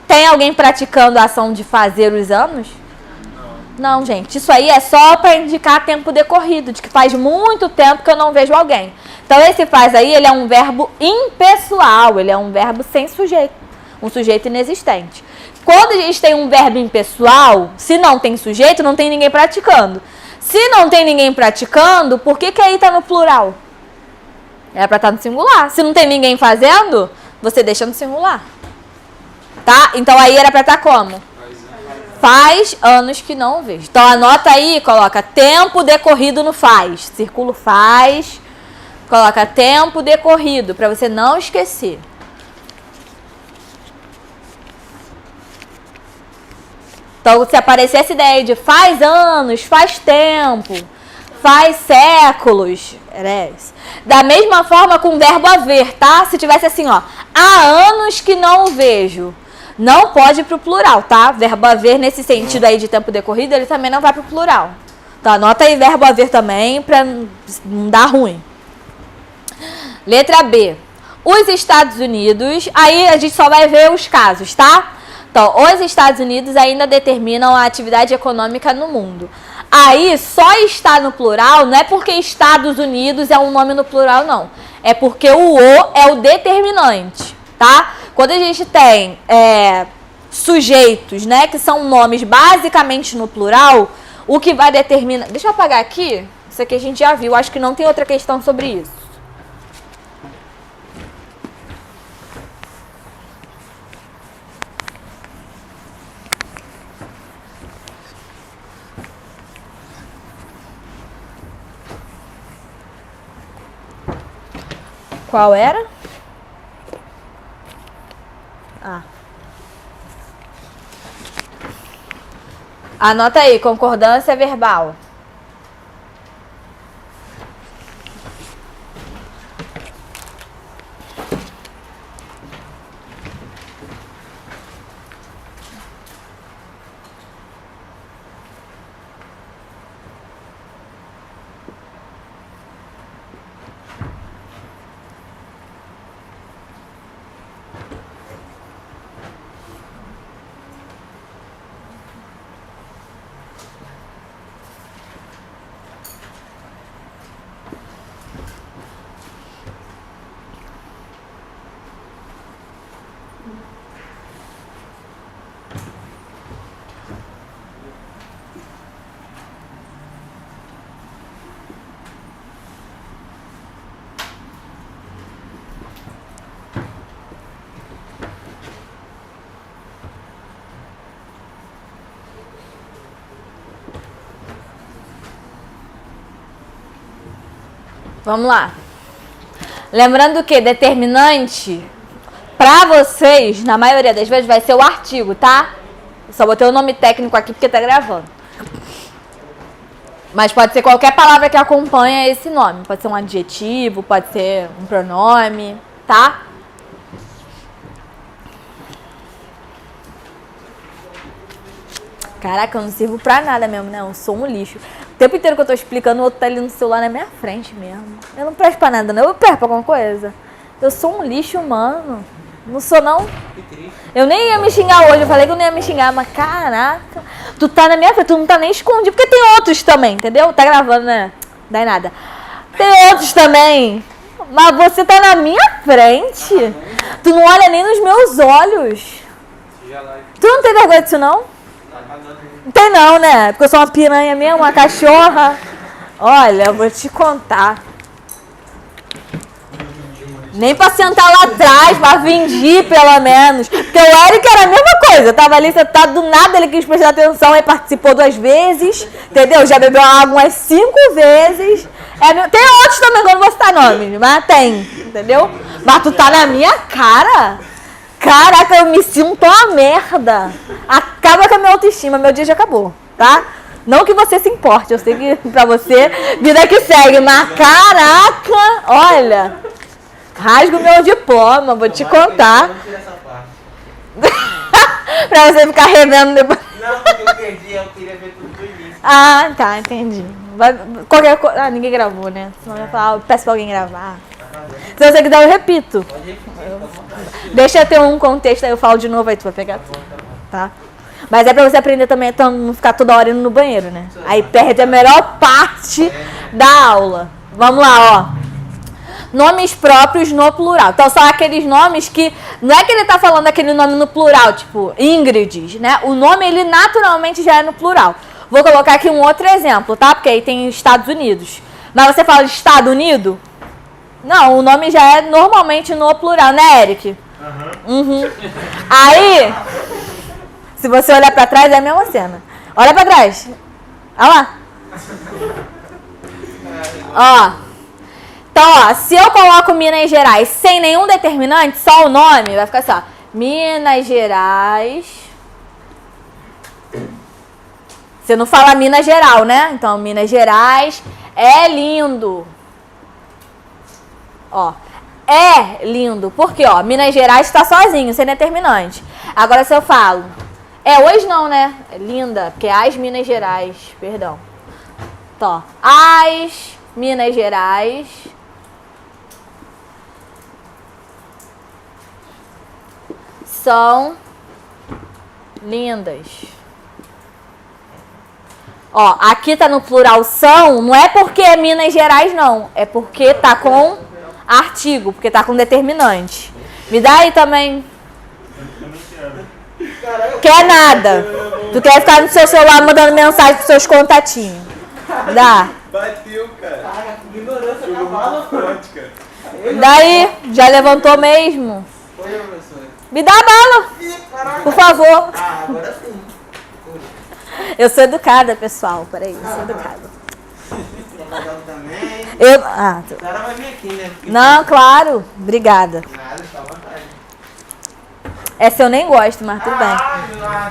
Speaker 1: Tem alguém praticando a ação de fazer os anos? Não, gente. Isso aí é só para indicar tempo decorrido, de que faz muito tempo que eu não vejo alguém. Então, esse faz aí, ele é um verbo impessoal, ele é um verbo sem sujeito, um sujeito inexistente. Quando a gente tem um verbo impessoal, se não tem sujeito, não tem ninguém praticando. Se não tem ninguém praticando, por que aí está no plural? Era para estar no singular. Se não tem ninguém fazendo, você deixa no singular. Tá? Então aí era para estar como? Faz anos que não vejo. Então anota aí, coloca tempo decorrido no faz. Círculo faz, coloca tempo decorrido, para você não esquecer. Então, se aparecer essa ideia de faz anos, faz tempo, faz séculos, era isso. Da mesma forma com o verbo haver, tá? Se tivesse assim, ó, há anos que não o vejo, não pode ir pro plural, tá? Verbo haver nesse sentido aí de tempo decorrido, ele também não vai pro plural. Então, anota aí verbo haver também para não dar ruim. Letra B. Os Estados Unidos, aí a gente só vai ver os casos, tá? Então, os Estados Unidos ainda determinam a atividade econômica no mundo. Aí, só está no plural, não é porque Estados Unidos é um nome no plural, não. É porque o é o determinante, tá? Quando a gente tem sujeitos, né, que são nomes basicamente no plural, o que vai determinar... Deixa eu apagar aqui. Isso aqui a gente já viu. Acho que não tem outra questão sobre isso. Qual era? Anota aí, concordância verbal. Vamos lá. Lembrando que determinante, pra vocês, na maioria das vezes, vai ser o artigo, tá? Só botei o nome técnico aqui porque tá gravando. Mas pode ser qualquer palavra que acompanha esse nome. Pode ser um adjetivo, pode ser um pronome, tá? Caraca, eu não sirvo pra nada mesmo, né? Eu sou um lixo. O tempo inteiro que eu tô explicando, o outro tá ali no celular na minha frente mesmo. Eu não presto pra nada, não. Eu presto pra alguma coisa. Eu sou um lixo humano. Não sou, não? Eu nem ia me xingar hoje. Eu falei que eu não ia me xingar, mas caraca. Tu tá na minha frente, tu não tá nem escondido. Porque tem outros também, entendeu? Tá gravando, né? Dá em nada. Tem outros também. Mas você tá na minha frente. Tu não olha nem nos meus olhos. Tu não tem vergonha disso, não? Não tem não, né? Porque eu sou uma piranha mesmo, uma cachorra. Olha, eu vou te contar. Nem pra sentar lá atrás, pra fingir pelo menos. Porque o Eric era a mesma coisa. Tava ali sentado, do nada ele quis prestar atenção, aí participou 2 vezes. Entendeu? Já bebeu água umas 5 vezes. Tem outros também, que eu não vou citar nome, mas tem. Entendeu? Mas tu tá na minha cara. Caraca, eu me sinto uma merda. Acaba com a minha autoestima. Meu dia já acabou, tá? Não que você se importe. Eu sei que pra você, vida que segue. Mas caraca, olha. Rasgo meu diploma, vou te contar. Pra você ficar revendo depois.
Speaker 3: Não, porque eu perdi, eu queria ver tudo do início.
Speaker 1: Ah, tá, entendi. Qualquer coisa. Ah, ninguém gravou, né? Senão eu ia falar, eu peço pra alguém gravar. Se você quiser, eu repito. Deixa eu ter um contexto, aí eu falo de novo, aí tu vai pegar tudo. Tá? Mas é pra você aprender também a não ficar toda hora indo no banheiro, né? Aí perde a melhor parte da aula. Vamos lá, ó. Nomes próprios no plural. Então, são aqueles nomes que... Não é que ele tá falando aquele nome no plural, tipo Ingrids, né? O nome, ele naturalmente já é no plural. Vou colocar aqui um outro exemplo, tá? Porque aí tem Estados Unidos. Mas você fala de Estado Unido? Não, o nome já é normalmente no plural, né, Eric? Uhum. Aí, se você olhar pra trás, é a mesma cena. Olha pra trás. Olha lá. Ó. Então, ó, se eu coloco Minas Gerais sem nenhum determinante, só o nome, vai ficar assim, ó. Minas Gerais. Você não fala Minas Geral, né? Então, Minas Gerais é lindo. Ó, é lindo. Por quê? Ó, Minas Gerais está sozinho, sem determinante. Agora, se eu falo... hoje não, né? É linda, porque é as Minas Gerais, perdão. Então, as Minas Gerais... são lindas. Ó, aqui tá no plural são, não é porque é Minas Gerais, não. É porque tá com artigo, porque tá com determinante. Me dá aí também. Quer nada. Tu quer ficar no seu celular mandando mensagem pros seus contatinhos. Dá.
Speaker 5: Bateu, cara.
Speaker 3: Caraca, ignorância cavalo.
Speaker 5: Prática.
Speaker 1: Daí, já levantou mesmo.
Speaker 3: Oi, professora.
Speaker 1: Me dá a bala, por favor.
Speaker 3: Ah, agora sim.
Speaker 1: Eu sou educada, pessoal. Peraí, eu sou educada.
Speaker 3: Também.
Speaker 1: A
Speaker 3: Sara vai vir aqui, né? Porque
Speaker 1: Não, claro. Obrigada.
Speaker 3: nada, fica à vontade.
Speaker 1: Essa eu nem gosto, mas tudo bem.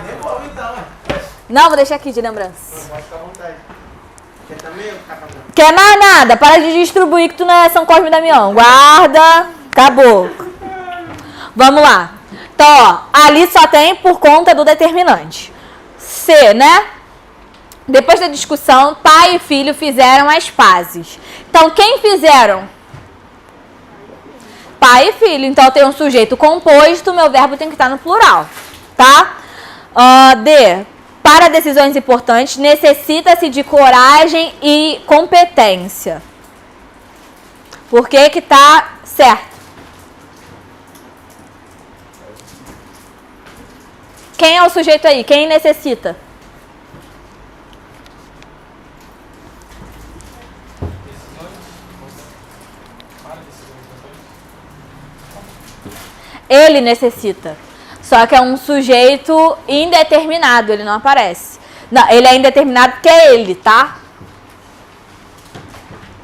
Speaker 3: Devolve então, ué.
Speaker 1: Não, vou deixar aqui de lembrança.
Speaker 3: Pode ficar à vontade. Quer também ou ficar com a mão?
Speaker 1: Quer mais nada? Para de distribuir que tu não é São Cosme e Damião. Guarda. Acabou. Vamos lá. Então, ó, ali só tem por conta do determinante. C, né? Depois da discussão, pai e filho fizeram as pazes. Então, quem fizeram? Pai e filho. Então, tem um sujeito composto, meu verbo tem que estar no plural. Tá? D. Para decisões importantes, necessita-se de coragem e competência. Por que que tá certo? Quem é o sujeito aí? Quem necessita? Ele necessita. Só que é um sujeito indeterminado, ele não aparece. Não, ele é indeterminado porque é ele, tá?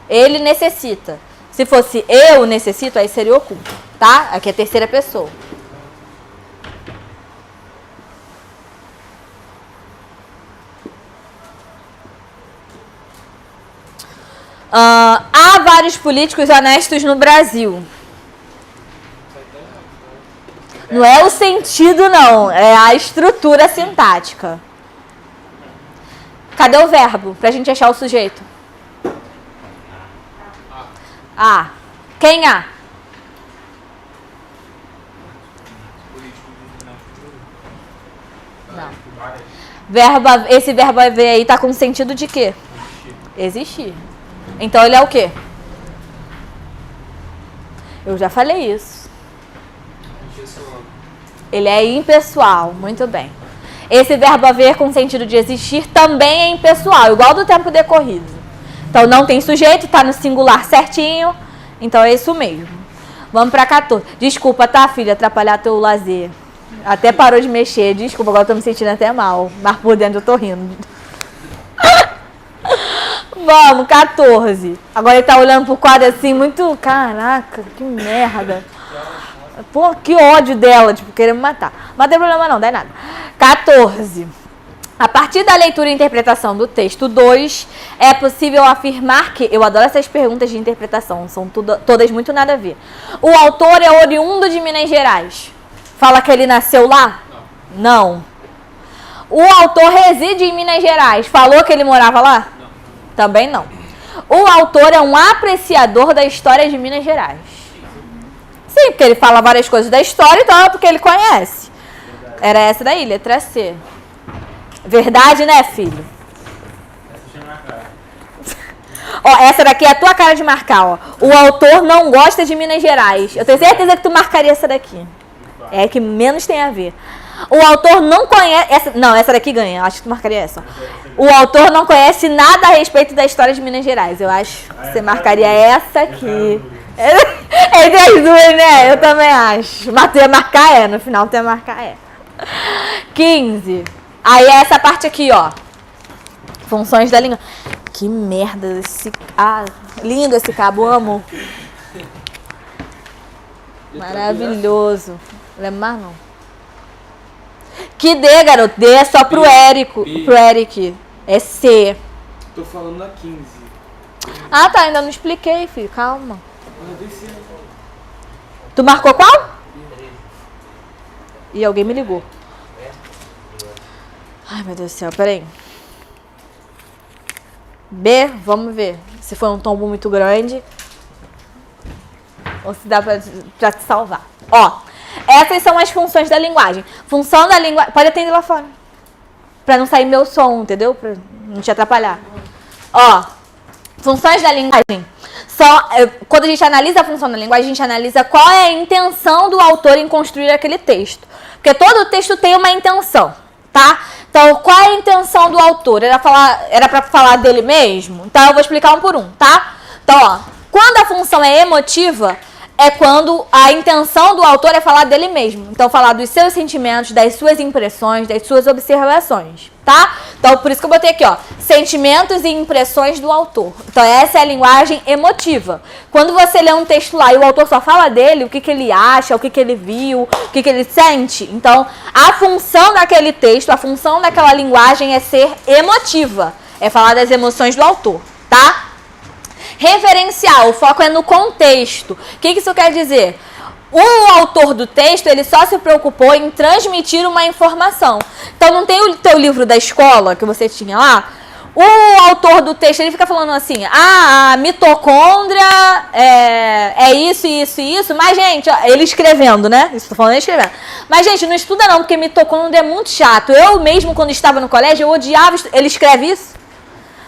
Speaker 1: Ele necessita. Se fosse eu necessito, aí seria oculto, tá? Aqui é terceira pessoa. Há vários políticos honestos no Brasil. Não é o sentido, não. É a estrutura sintática. Cadê o verbo? Pra gente achar o sujeito. A. Quem há? Não. Esse verbo haver aí tá com sentido de quê? Existir. Então ele é o quê? Eu já falei isso. Ele é impessoal. Muito bem. Esse verbo haver com sentido de existir também é impessoal, igual do tempo decorrido. Então não tem sujeito, tá no singular certinho. Então é isso mesmo. Vamos pra 14. Desculpa, tá, filha, atrapalhar teu lazer. Até parou de mexer. Desculpa, agora eu tô me sentindo até mal. Mas por dentro eu tô rindo. Vamos, 14. Agora ele tá olhando pro quadro assim, muito... Caraca, que merda. Pô, que ódio dela, tipo, querendo me matar. Mas não tem problema não, dá nada. 14. A partir da leitura e interpretação do texto 2, é possível afirmar que... Eu adoro essas perguntas de interpretação, são todas muito nada a ver. O autor é oriundo de Minas Gerais. Fala que ele nasceu lá? Não. O autor reside em Minas Gerais. Falou que ele morava lá? Não. Também não. O autor é um apreciador da história de Minas Gerais. Sim, porque ele fala várias coisas da história, então é porque ele conhece. Era essa daí, letra C. Verdade, né, filho? Ó, essa daqui é a tua cara de marcar, ó. O autor não gosta de Minas Gerais. Eu tenho certeza que tu marcaria essa daqui. É a que menos tem a ver. O autor não conhece... essa daqui ganha. Acho que tu marcaria essa. O autor não conhece nada a respeito da história de Minas Gerais. Eu acho que você marcaria essa aqui. Entre as duas, né? Eu também acho. Mas tu ia marcar no final tu ia marcar 15. Aí é essa parte aqui, ó. Funções da língua. Que merda esse... lindo esse cabo, amo. Maravilhoso. Lembra mais não? Que D, garoto. D é só pro Érico. Pro Eric. É C.
Speaker 2: Tô falando na 15.
Speaker 1: Ah, tá. Ainda não expliquei, filho. Calma. Tu marcou qual? E alguém me ligou. Ai, meu Deus do céu. Peraí. B, vamos ver. Se foi um tombo muito grande. Ou se dá pra te salvar. Ó. Essas são as funções da linguagem. Função da linguagem... Pode atender lá fora. Pra não sair meu som, entendeu? Pra não te atrapalhar. Ó. Funções da linguagem. Quando a gente analisa a função da linguagem, a gente analisa qual é a intenção do autor em construir aquele texto. Porque todo texto tem uma intenção, tá? Então, qual é a intenção do autor? Era pra falar dele mesmo? Então, eu vou explicar um por um, tá? Então, ó. Quando a função é emotiva... é quando a intenção do autor é falar dele mesmo. Então, falar dos seus sentimentos, das suas impressões, das suas observações, tá? Então, por isso que eu botei aqui, ó, sentimentos e impressões do autor. Então, essa é a linguagem emotiva. Quando você lê um texto lá e o autor só fala dele, o que ele acha, o que ele viu, o que ele sente. Então, a função daquele texto, a função daquela linguagem é ser emotiva. É falar das emoções do autor, tá? Referencial, o foco é no contexto. O que isso quer dizer? O autor do texto, ele só se preocupou em transmitir uma informação. Então, não tem o teu livro da escola que você tinha lá? O autor do texto, ele fica falando assim, a mitocôndria é isso, isso e isso. Mas, gente, ó, ele escrevendo, né? Isso tô falando ele escrevendo. Mas, gente, não estuda não, porque mitocôndria é muito chato. Eu mesmo, quando estava no colégio, eu odiava... Ele escreve isso?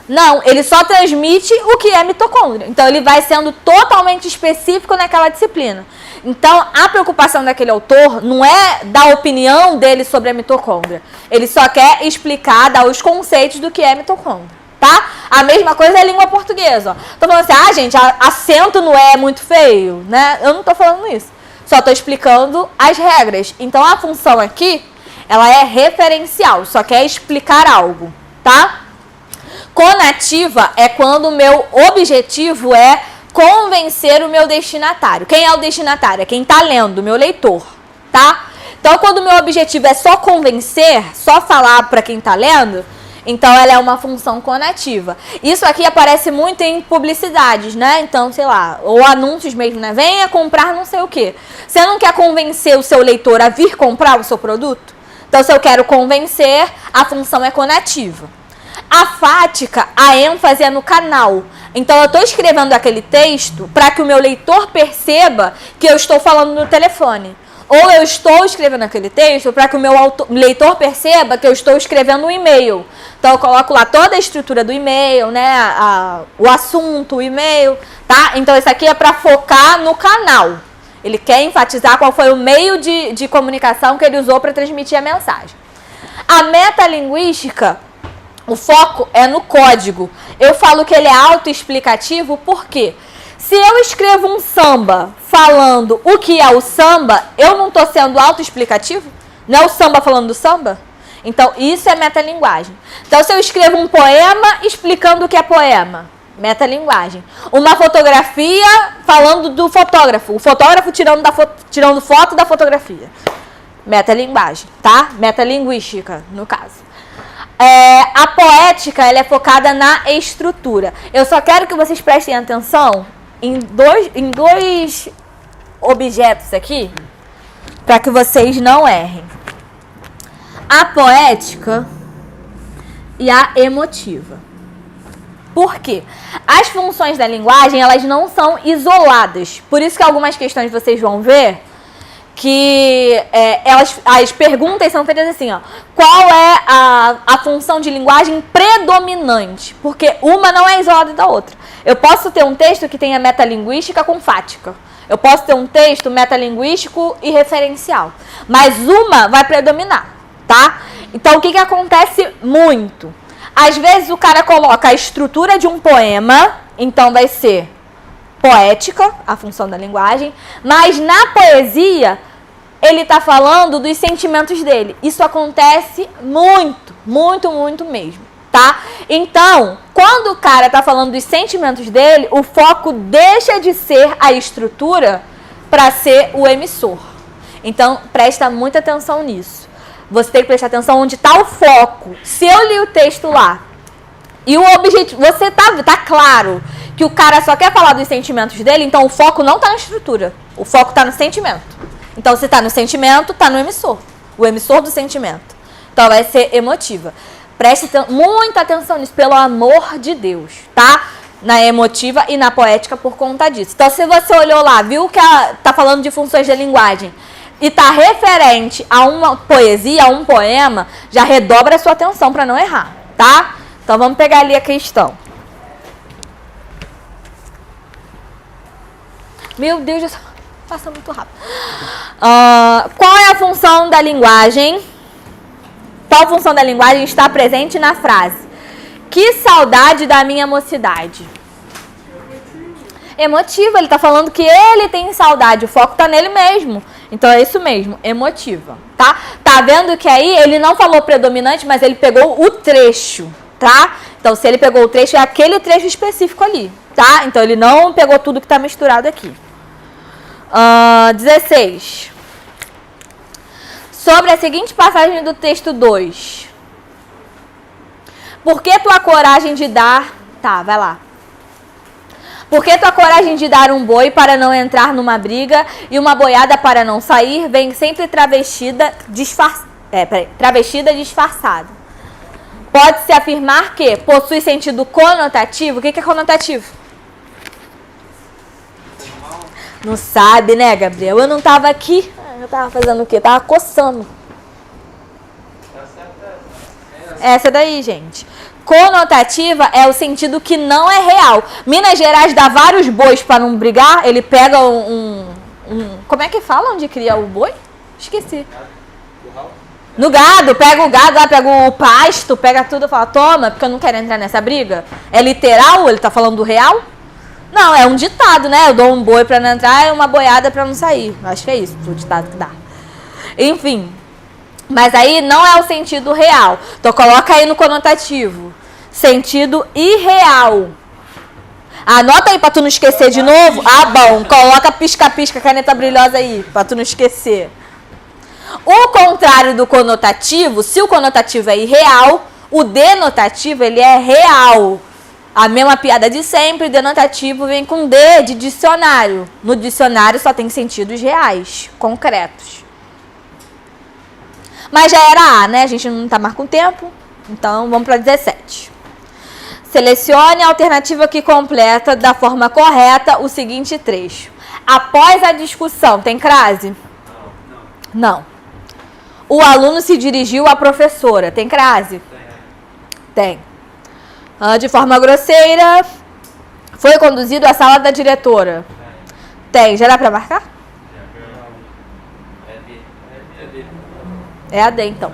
Speaker 1: Não, ele só transmite o que é mitocôndria. Então, ele vai sendo totalmente específico naquela disciplina. Então, a preocupação daquele autor não é dar a opinião dele sobre a mitocôndria. Ele só quer explicar, dar os conceitos do que é mitocôndria, tá? A mesma coisa é a língua portuguesa. Ó. Tô falando assim, gente, acento no é muito feio, né? Eu não tô falando isso. Só tô explicando as regras. Então, a função aqui, ela é referencial. Só quer explicar algo, tá? Conativa é quando o meu objetivo é convencer o meu destinatário. Quem é o destinatário? É quem está lendo, o meu leitor, tá? Então, quando o meu objetivo é só convencer, só falar para quem está lendo, então ela é uma função conativa. Isso aqui aparece muito em publicidades, né? Então, sei lá, ou anúncios mesmo, né? Venha comprar não sei o quê. Você não quer convencer o seu leitor a vir comprar o seu produto? Então, se eu quero convencer, a função é conativa. A fática, a ênfase é no canal. Então, eu estou escrevendo aquele texto para que o meu leitor perceba que eu estou falando no telefone. Ou eu estou escrevendo aquele texto para que o meu leitor perceba que eu estou escrevendo um e-mail. Então, eu coloco lá toda a estrutura do e-mail, né? O assunto, o e-mail, tá? Então, isso aqui é para focar no canal. Ele quer enfatizar qual foi o meio de comunicação que ele usou para transmitir a mensagem. A metalinguística, o foco é no código. Eu falo que ele é autoexplicativo porque se eu escrevo um samba falando o que é o samba, eu não estou sendo autoexplicativo? Não é o samba falando do samba? Então, isso é metalinguagem. Então, se eu escrevo um poema explicando o que é poema, metalinguagem. Uma fotografia falando do fotógrafo. O fotógrafo tirando foto da fotografia. Metalinguagem, tá? Metalinguística, no caso. A poética, ela é focada na estrutura. Eu só quero que vocês prestem atenção em dois objetos aqui, para que vocês não errem. A poética e a emotiva. Por quê? As funções da linguagem, elas não são isoladas. Por isso que algumas questões vocês vão ver que as perguntas são feitas assim, ó. Qual é a função de linguagem predominante? Porque uma não é isolada da outra. Eu posso ter um texto que tenha metalinguística com fática. Eu posso ter um texto metalinguístico e referencial. Mas uma vai predominar, tá? Então, o que acontece muito? Às vezes o cara coloca a estrutura de um poema, então vai ser poética, a função da linguagem, mas na poesia ele está falando dos sentimentos dele. Isso acontece muito, muito, muito mesmo, tá? Então, quando o cara está falando dos sentimentos dele, o foco deixa de ser a estrutura para ser o emissor. Então, presta muita atenção nisso. Você tem que prestar atenção onde está o foco. Se eu li o texto lá e o objetivo, você tá claro que o cara só quer falar dos sentimentos dele, então o foco não está na estrutura. O foco está no sentimento. Então, se está no sentimento, está no emissor. O emissor do sentimento. Então, vai ser emotiva. Preste muita atenção nisso, pelo amor de Deus, tá? Na emotiva e na poética por conta disso. Então, se você olhou lá, viu que tá falando de funções da linguagem e tá referente a uma poesia, a um poema, já redobra a sua atenção para não errar, tá? Então, vamos pegar ali a questão. Meu Deus, já passa muito rápido. Qual é a função da linguagem? Qual função da linguagem está presente na frase? Que saudade da minha mocidade. Emotiva, ele está falando que ele tem saudade, o foco está nele mesmo. Então é isso mesmo, emotiva, tá? Tá vendo que aí ele não falou predominante, mas ele pegou o trecho, tá? Então se ele pegou o trecho, é aquele trecho específico ali, tá? Então ele não pegou tudo que está misturado aqui. 16. Sobre a seguinte passagem do texto 2. Por que tua coragem de dar... Tá, vai lá. Por que tua coragem de dar um boi para não entrar numa briga e uma boiada para não sair vem sempre travestida disfarçada? Pode-se afirmar que possui sentido conotativo. O que é conotativo? Não sabe, né, Gabriel? Eu não tava aqui. Eu tava fazendo o quê? Tava coçando. Essa daí, gente. Conotativa é o sentido que não é real. Minas Gerais dá vários bois para não brigar. Ele pega como é que fala onde cria o boi? Esqueci. No gado. Pega o gado lá, pega o pasto, pega tudo e fala, toma, porque eu não quero entrar nessa briga. É literal? Ele tá falando do real? Não, é um ditado, né? Eu dou um boi pra não entrar e uma boiada pra não sair. Acho que é isso, o ditado que dá. Enfim. Mas aí não é o sentido real. Então coloca aí no conotativo. sentido irreal. Anota aí pra tu não esquecer de novo. Ah, bom. Coloca pisca-pisca, caneta brilhosa aí, pra tu não esquecer. O contrário do conotativo, se o conotativo é irreal, o denotativo, ele é real. A mesma piada de sempre, denotativo vem com D de dicionário. No dicionário só tem sentidos reais, concretos. Mas já era A, né? A gente não tá mais com tempo, então vamos para 17. Selecione a alternativa que completa da forma correta o seguinte trecho. Após a discussão, tem crase? Não. O aluno se dirigiu à professora. Tem crase? Tem. De forma grosseira, foi conduzido à sala da diretora. Tem. Já dá pra marcar? É a D, então.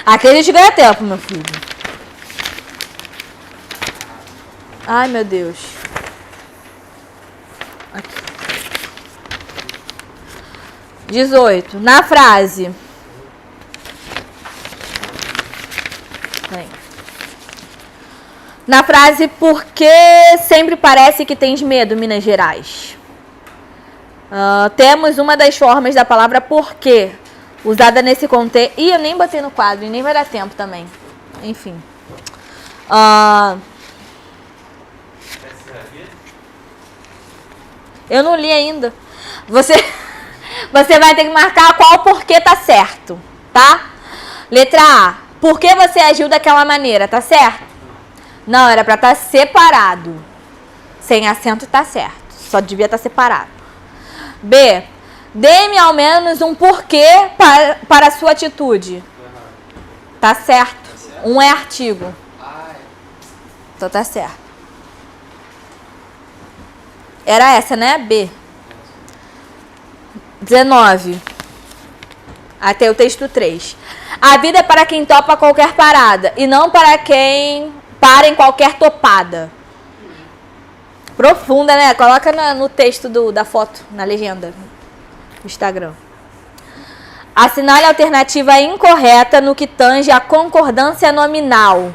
Speaker 1: Aqui a gente ganha tempo, meu filho. Ai, meu Deus. Aqui. 18. Na frase. Na frase, por que sempre parece que tens medo, Minas Gerais? Temos uma das formas da palavra porque, usada nesse contexto. Ih, eu nem botei no quadro, e nem vai dar tempo também. Enfim. Eu não li ainda. Você vai ter que marcar qual porquê tá certo, tá? Letra A. Por que você agiu daquela maneira, tá certo? Não, era pra estar separado. Sem acento tá certo. Só devia estar separado. B. Dê-me ao menos um porquê para a sua atitude. Tá certo. Um é artigo. Então tá certo. Era essa, né? B. 19. Até o texto 3. A vida é para quem topa qualquer parada e não para quem para em qualquer topada. Profunda, né? Coloca no texto da foto, na legenda do Instagram. Assinale a alternativa incorreta no que tange a concordância nominal.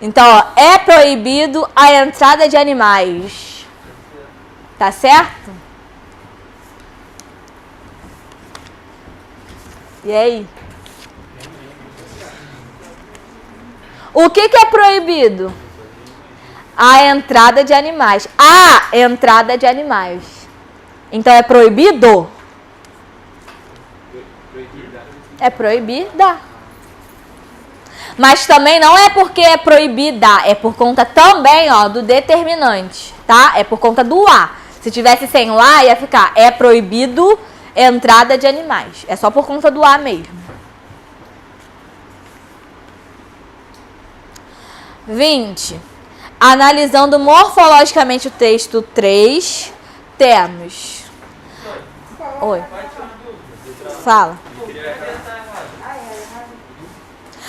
Speaker 1: Então, ó, é proibido a entrada de animais. Tá certo? E aí? O que é proibido? A entrada de animais. A entrada de animais. Então é proibido? É proibida. Mas também não é porque é proibida, é por conta também, ó, do determinante, tá? É por conta do A. Se tivesse sem o A, ia ficar é proibido entrada de animais. É só por conta do A mesmo. 20. Analisando morfologicamente o texto 3, temos... Oi. Fala.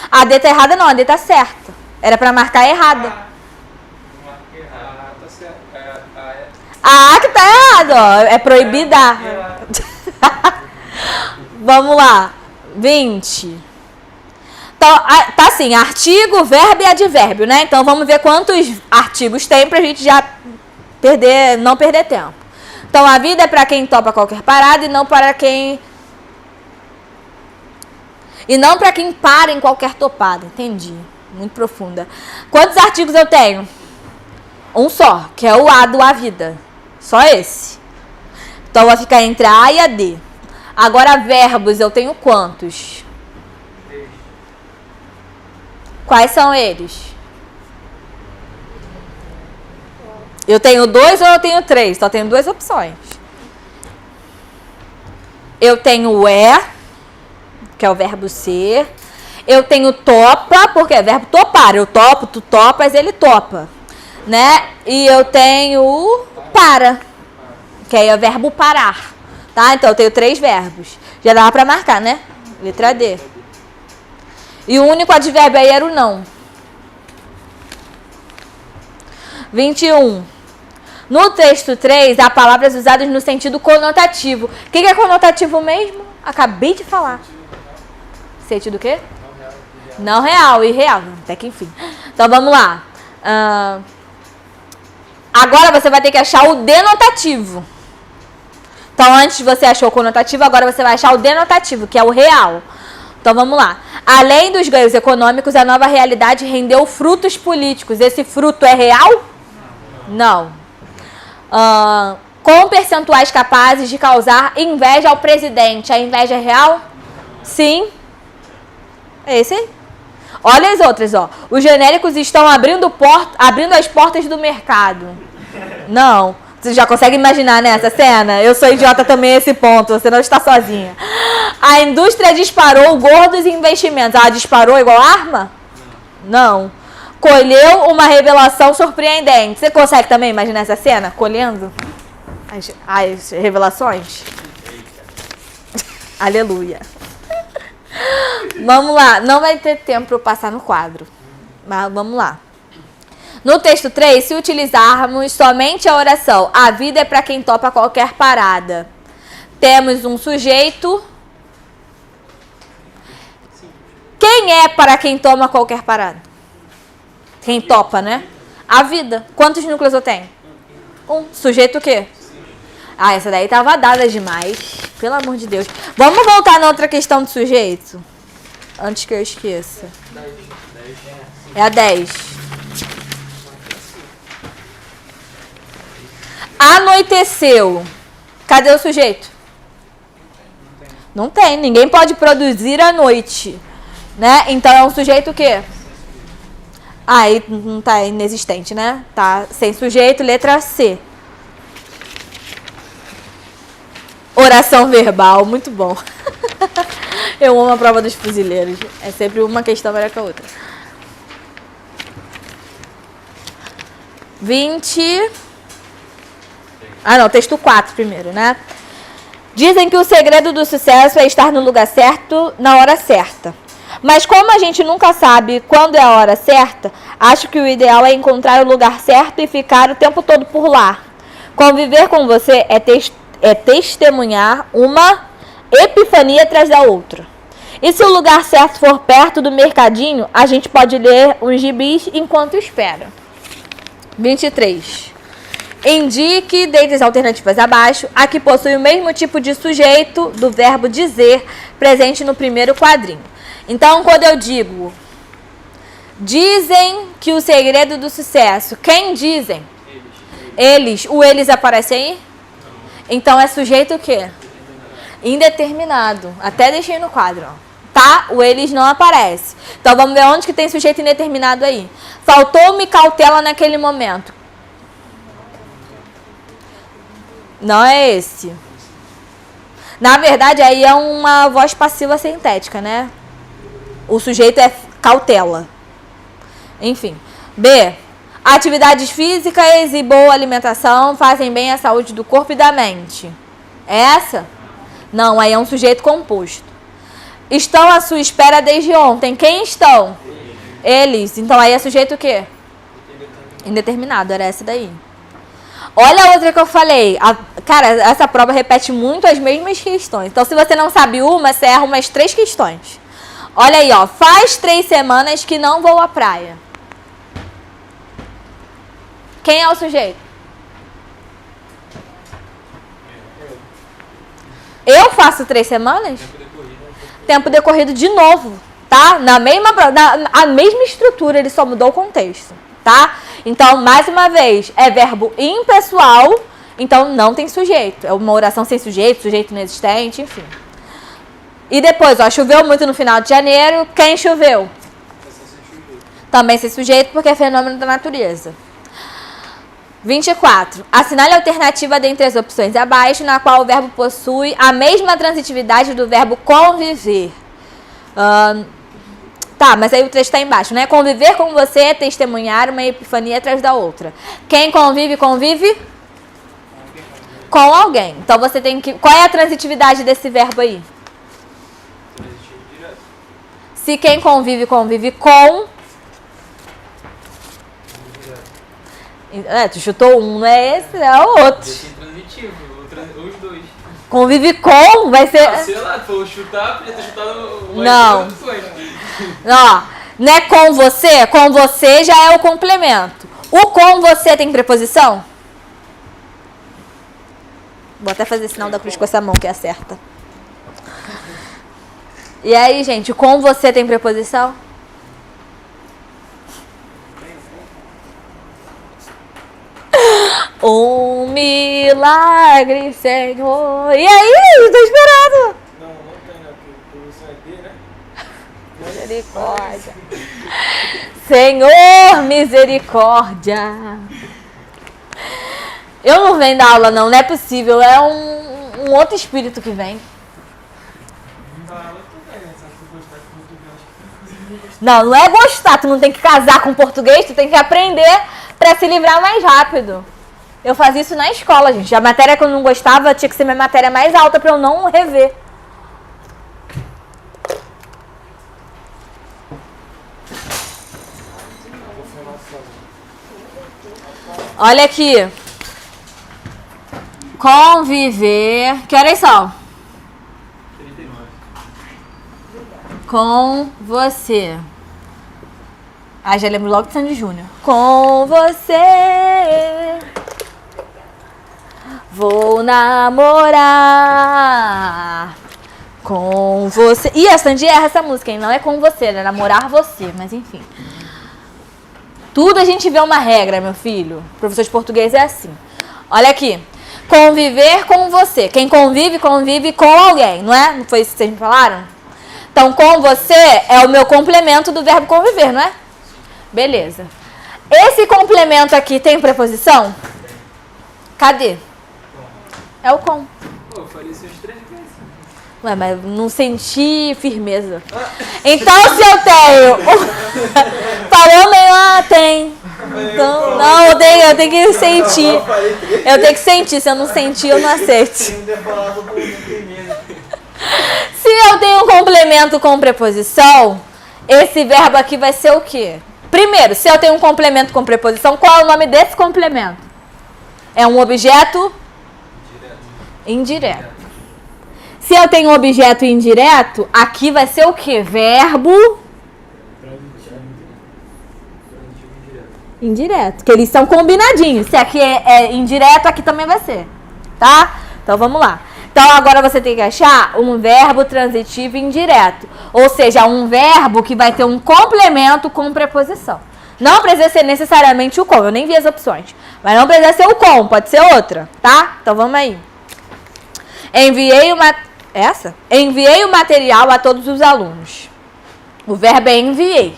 Speaker 1: A D tá errada não, a D tá certa. Era pra marcar errada. A A que tá errada, ó. É proibida. Vamos lá. 20. Então, tá assim, artigo, verbo e advérbio, né? Então, vamos ver quantos artigos tem pra gente já não perder tempo. Então, a vida é pra quem topa qualquer parada e não para quem... E não para quem para em qualquer topada. Entendi. Muito profunda. Quantos artigos eu tenho? Um só, que é o A do A vida. Só esse. Então, vai ficar entre a A e a D. Agora, verbos, eu tenho quantos? Quais são eles? Eu tenho 2 ou eu tenho 3? Só tenho 2 opções. Eu tenho o é, que é o verbo ser. Eu tenho topa, porque é verbo topar. Eu topo, tu topas, ele topa. Né? E eu tenho o para, que aí é o verbo parar. Tá? Então eu tenho 3 verbos. Já dava pra marcar, né? Letra D. E o único advérbio aí era o não. 21. No texto 3, há palavras usadas no sentido conotativo. O que é conotativo mesmo? Acabei de falar. Macete do quê? Não real, irreal. Até que enfim. Então vamos lá. Agora você vai ter que achar o denotativo. Então antes você achou o conotativo, agora você vai achar o denotativo, que é o real. Então vamos lá. Além dos ganhos econômicos, a nova realidade rendeu frutos políticos. Esse fruto é real? Não. Com percentuais capazes de causar inveja ao presidente. A inveja é real? Sim. É esse aí. Olha as outras, ó. Os genéricos estão abrindo as portas do mercado. Não. Você já consegue imaginar nessa cena? Eu sou idiota também a esse ponto, você não está sozinha. A indústria disparou gordos investimentos. Ela disparou igual arma? Não. Colheu uma revelação surpreendente. Você consegue também imaginar essa cena? Colhendo as revelações? Aleluia. Vamos lá. Não vai ter tempo para eu passar no quadro. Mas vamos lá. No texto 3, se utilizarmos somente a oração, a vida é para quem topa qualquer parada. Temos um sujeito. Quem é para quem toma qualquer parada? Quem topa, né? A vida. Quantos núcleos eu tenho? Um. Sujeito o quê? Ah, essa daí tava dada demais. Pelo amor de Deus. Vamos voltar na outra questão do sujeito? Antes que eu esqueça. É a 10. Anoiteceu. Cadê o sujeito? Não tem. Ninguém pode produzir à noite. Né? Então é um sujeito o quê? Aí não tá inexistente, né? Tá sem sujeito, letra C. Oração verbal, muito bom. Eu amo a prova dos fuzileiros. É sempre uma questão melhor que a outra. 20. Ah, não, texto 4 primeiro, né? Dizem que o segredo do sucesso é estar no lugar certo, na hora certa. Mas como a gente nunca sabe quando é a hora certa, acho que o ideal é encontrar o lugar certo e ficar o tempo todo por lá. Conviver com você é testemunhar uma epifania atrás da outra. E se o lugar certo for perto do mercadinho, a gente pode ler uns gibis enquanto espera. 23. Indique, dentre as alternativas abaixo, a que possui o mesmo tipo de sujeito do verbo dizer presente no primeiro quadrinho. Então, quando eu digo, dizem que o segredo do sucesso, quem dizem? Eles. O eles aparece aí? Então, é sujeito o quê? Indeterminado. Até deixei no quadro, ó. Tá? O eles não aparece. Então, vamos ver onde que tem sujeito indeterminado aí. Faltou-me cautela naquele momento. Não é esse. Na verdade, aí é uma voz passiva sintética, né? O sujeito é cautela. Enfim. B. Atividades físicas e boa alimentação fazem bem à saúde do corpo e da mente. É essa? Não, aí é um sujeito composto. Estão à sua espera desde ontem. Quem estão? Eles. Então aí é sujeito o quê? Indeterminado. Era essa daí. Olha a outra que eu falei. Cara, essa prova repete muito as mesmas questões. Então, se você não sabe uma, você erra umas 3 questões. Olha aí, ó. Faz 3 semanas que não vou à praia. Quem é o sujeito? Eu faço 3 semanas? Tempo decorrido de novo, tá? A mesma estrutura, ele só mudou o contexto, tá? Então, mais uma vez, é verbo impessoal, então não tem sujeito. É uma oração sem sujeito, sujeito inexistente, enfim. E depois, ó, choveu muito no final de janeiro. Quem choveu? Também sem sujeito, porque é fenômeno da natureza. 24. Assinale a alternativa dentre as opções abaixo, na qual o verbo possui a mesma transitividade do verbo conviver. Tá, mas aí o trecho está embaixo, né? Conviver com você é testemunhar uma epifania atrás da outra. Quem convive, convive com alguém. Então você tem que... Qual é a transitividade desse verbo aí? Se quem convive, convive com... Tu chutou um, não é esse, é o outro.
Speaker 2: Transitivo, os dois.
Speaker 1: Convive com vai ser...
Speaker 2: Sei lá, tu falou chutar, podia ter chutado o
Speaker 1: Não. Ó, não é com você já é o complemento. O com você tem preposição? Vou até fazer sinal da cruz com essa mão que é certa. E aí, gente, com você tem preposição? Um milagre, Senhor. E aí, tô esperando.
Speaker 3: Não tem, não, porque você é D, né?
Speaker 1: Misericórdia. Senhor, misericórdia. Eu não venho da aula, não é possível. É um outro espírito que vem. Não é gostar. Tu não tem que casar com português, tu tem que aprender pra se livrar mais rápido. Eu fazia isso na escola, gente. A matéria que eu não gostava tinha que ser minha matéria mais alta pra eu não rever. Olha aqui. Conviver. Que horas são?
Speaker 2: 39.
Speaker 1: Com você. Ah, já lembro logo de Sandy Júnior. Com você vou namorar. Com você. Ih, a Sandy erra essa música, hein? Não é com você, é namorar você, mas enfim. Tudo a gente vê uma regra, meu filho. Professor de português é assim. Olha aqui. Conviver com você. Quem convive, convive com alguém, não é? Não foi isso que vocês me falaram? Então, com você é o meu complemento do verbo conviver, não é? Beleza. Esse complemento aqui tem preposição? Cadê? É o com.
Speaker 2: Pô, eu falei isso 3 vezes.
Speaker 1: Ué, mas não senti firmeza. Então, se eu tenho... Falou meio, tem. Então, não, eu tenho que sentir. Eu tenho que sentir. Se eu não sentir, eu não aceito. Se eu tenho um complemento com preposição, esse verbo aqui vai ser o quê? Primeiro, se eu tenho um complemento com preposição, qual é o nome desse complemento? É um objeto indireto. Se eu tenho um objeto indireto, aqui vai ser o quê? Verbo indireto. Que eles são combinadinhos. Se aqui é indireto, aqui também vai ser. Tá? Então vamos lá. Então agora você tem que achar um verbo transitivo indireto. Ou seja, um verbo que vai ter um complemento com preposição. Não precisa ser necessariamente o com. Eu nem vi as opções. Mas não precisa ser o com. Pode ser outra. Tá? Então vamos aí. Enviei o material a todos os alunos. O verbo é enviei.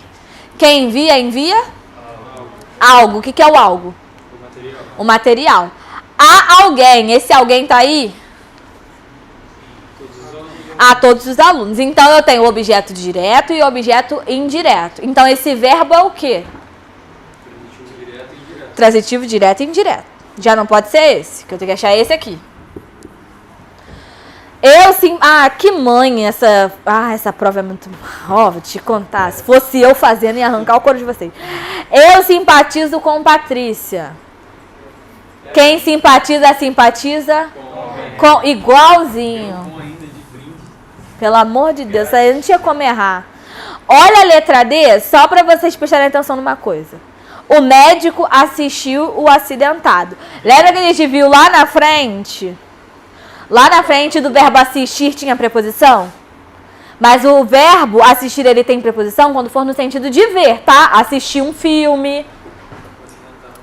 Speaker 1: Quem envia, envia? Algo. O que é o algo? O material. Há alguém. Esse alguém tá aí? A todos os alunos. Então, eu tenho o objeto direto e o objeto indireto. Então, esse verbo é o quê? Transitivo, direto e indireto. Já não pode ser esse, que eu tenho que achar esse aqui. Eu sim... Ah, que mãe essa... Ah, essa prova é muito... Ó, vou te contar. Se fosse eu fazendo, ia arrancar o couro de vocês. Eu simpatizo com Patrícia. Quem simpatiza, simpatiza com... Igualzinho. Pelo amor de Deus, aí não tinha como errar. Olha a letra D, só para vocês prestarem atenção numa coisa. O médico assistiu o acidentado. Lembra que a gente viu lá na frente? Lá na frente do verbo assistir tinha preposição? Mas o verbo assistir, ele tem preposição quando for no sentido de ver, tá? Assistir um filme.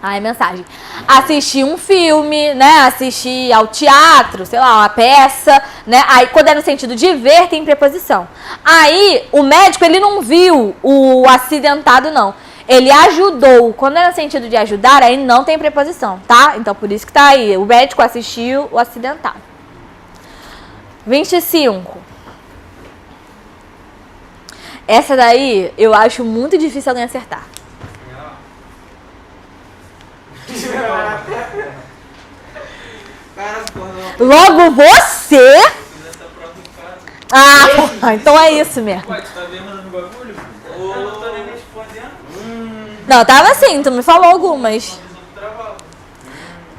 Speaker 1: Ai, mensagem. Assistir um filme, né? Assistir ao teatro, sei lá, uma peça, né? Aí, quando é no sentido de ver, tem preposição. Aí, o médico, ele não viu o acidentado, não. Ele ajudou. Quando é no sentido de ajudar, aí não tem preposição, tá? Então, por isso que tá aí. O médico assistiu o acidentado. 25. Essa daí, eu acho muito difícil alguém acertar. Logo você? Ah, então é isso mesmo.
Speaker 2: Ué, tu tá vendo no bagulho? Ou não tá nem respondendo?
Speaker 1: Não, tava assim, tu me falou algumas.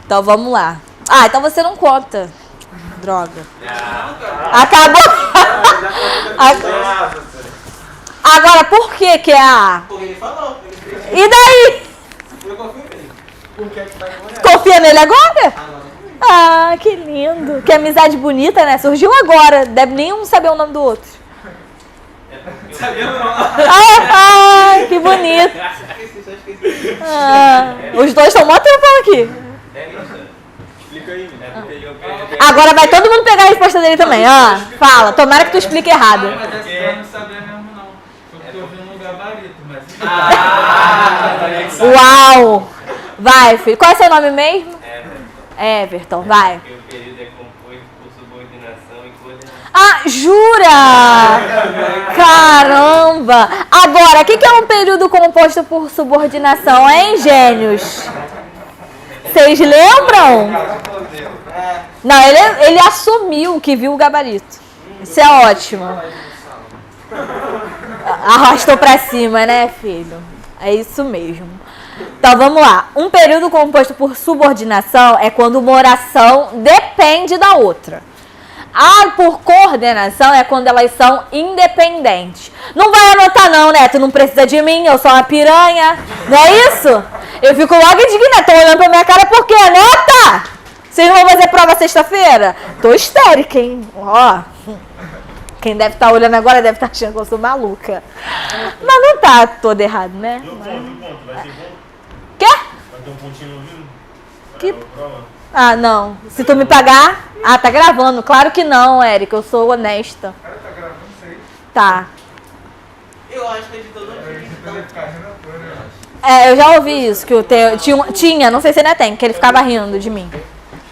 Speaker 1: Então vamos lá. Ah, então você não conta. Droga. Acabou. Agora, por que que é A?
Speaker 3: Porque ele falou.
Speaker 1: E daí?
Speaker 3: Eu confio nele. Por que vai com
Speaker 1: Confia nele agora?
Speaker 3: Agora.
Speaker 1: Ah, que lindo. Que amizade bonita, né? Surgiu agora. Deve nenhum saber o nome do outro.
Speaker 3: Sabia não?
Speaker 1: Ah, que bonito.
Speaker 3: Esqueci.
Speaker 1: Ah, os dois estão mó tempão aqui.
Speaker 2: Explica aí, né?
Speaker 1: Agora vai todo mundo pegar a resposta dele também. Ah, fala. Tomara que tu explique errado.
Speaker 2: Mas essa eu não sabia mesmo, não. Porque eu vi no gabarito, mas...
Speaker 1: Uau. Vai, filho. Qual é seu nome mesmo? Everton, vai.
Speaker 5: Porque o período é composto por subordinação e coordenação.
Speaker 1: Ah, jura? Caramba! Agora, o que é um período composto por subordinação, hein, gênios? Vocês lembram? Não, ele assumiu que viu o gabarito. Isso é ótimo. Arrastou pra cima, né, filho? É isso mesmo. Então, vamos lá. Um período composto por subordinação é quando uma oração depende da outra. Por coordenação é quando elas são independentes. Não vai anotar não, né? Tu não precisa de mim, eu sou uma piranha. Não é isso? Eu fico logo indignada. Tô olhando pra minha cara por quê? Anota! Vocês não vão fazer prova sexta-feira? Tô histérica, hein? Ó. Quem deve estar olhando agora deve estar achando que eu sou maluca. Mas não tá todo errado, né?
Speaker 4: E o ponto? Vai ser bom?
Speaker 1: Quê?
Speaker 4: Vai ter um pontinho no vídeo?
Speaker 1: Que-
Speaker 4: Prova?
Speaker 1: Ah, não. Se tu me pagar... Ah, tá gravando. Claro que não, Érica. Eu sou honesta.
Speaker 3: Cara, tá gravando isso aí?
Speaker 1: Tá.
Speaker 3: Eu acho que ele editor não tinha então.
Speaker 1: Eu já ouvi isso, que o teu... Tinha, não sei se ainda tem, que ele ficava rindo de mim.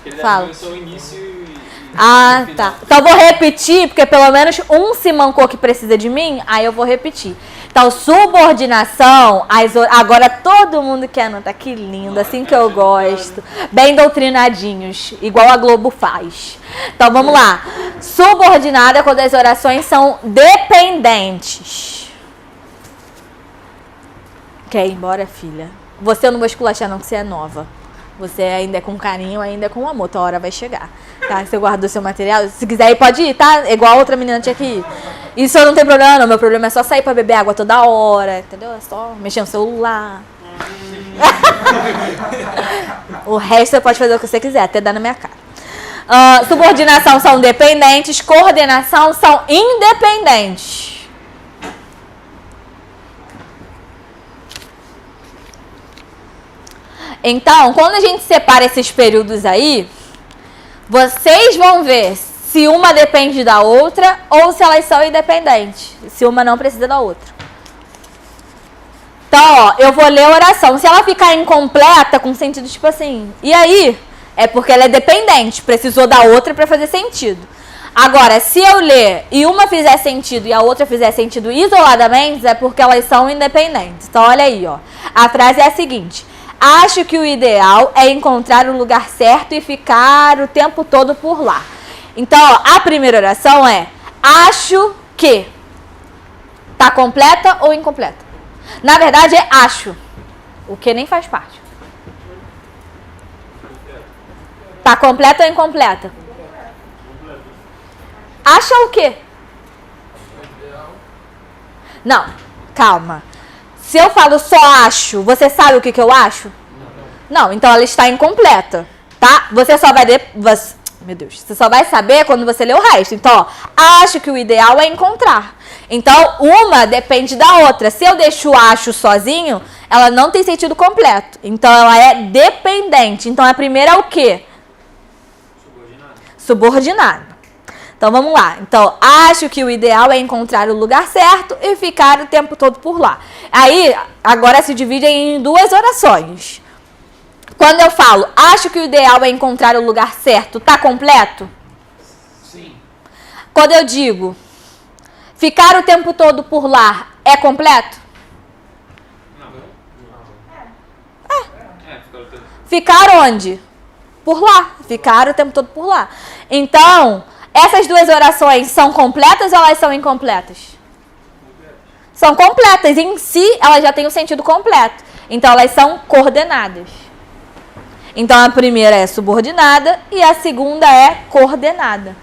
Speaker 2: Ele
Speaker 1: Fala.
Speaker 2: começou o início e...
Speaker 1: Ah, tá. Então eu vou repetir, porque pelo menos um se mancou que precisa de mim, aí eu vou repetir. Então, subordinação, agora todo mundo quer anotar, que lindo, assim que eu gosto. Bem doutrinadinhos, igual a Globo faz. Então, vamos lá. Subordinada é quando as orações são dependentes. Quer ir embora, filha? Você eu não vou esculachar não, que você é nova. Você ainda é com carinho, ainda é com amor. Tua hora vai chegar, tá? Você guardou seu material. Se quiser ir, pode ir, tá? Igual a outra menina tinha que ir. Isso não tem problema, não. Meu problema é só sair pra beber água toda hora, entendeu? É só mexer no celular. O resto você pode fazer o que você quiser, até dar na minha cara. Subordinação são dependentes, coordenação são independentes. Então, quando a gente separa esses períodos aí, vocês vão ver se uma depende da outra ou se elas são independentes. Se uma não precisa da outra. Então, ó, eu vou ler a oração. Se ela ficar incompleta, com sentido tipo assim, e aí? É porque ela é dependente, precisou da outra para fazer sentido. Agora, se eu ler e uma fizer sentido e a outra fizer sentido isoladamente, é porque elas são independentes. Então, olha aí, ó. A frase é a seguinte: acho que o ideal é encontrar o lugar certo e ficar o tempo todo por lá. Então, ó, a primeira oração é: acho que. Tá completa ou incompleta? Na verdade, é acho. O que nem faz parte. Tá completa ou incompleta? Acha o quê? Não, calma. Se eu falo só acho, você sabe o que eu acho? Não, então ela está incompleta, tá? Você só vai... Meu Deus, você só vai saber quando você ler o resto. Então, ó, acho que o ideal é encontrar. Então, uma depende da outra. Se eu deixo o acho sozinho, ela não tem sentido completo. Então, ela é dependente. Então, a primeira é o quê? Subordinado. Então, vamos lá. Então, acho que o ideal é encontrar o lugar certo e ficar o tempo todo por lá. Aí, agora se divide em duas orações. Quando eu falo, acho que o ideal é encontrar o lugar certo, tá completo?
Speaker 2: Sim.
Speaker 1: Quando eu digo, ficar o tempo todo por lá, é completo?
Speaker 2: Não. Ficou tudo.
Speaker 1: Ficar onde? Por lá. Ficar o tempo todo por lá. Então, essas duas orações são completas ou elas são incompletas? São completas. Em si, elas já têm o sentido completo. Então, elas são coordenadas. Então a primeira é subordinada e a segunda é coordenada.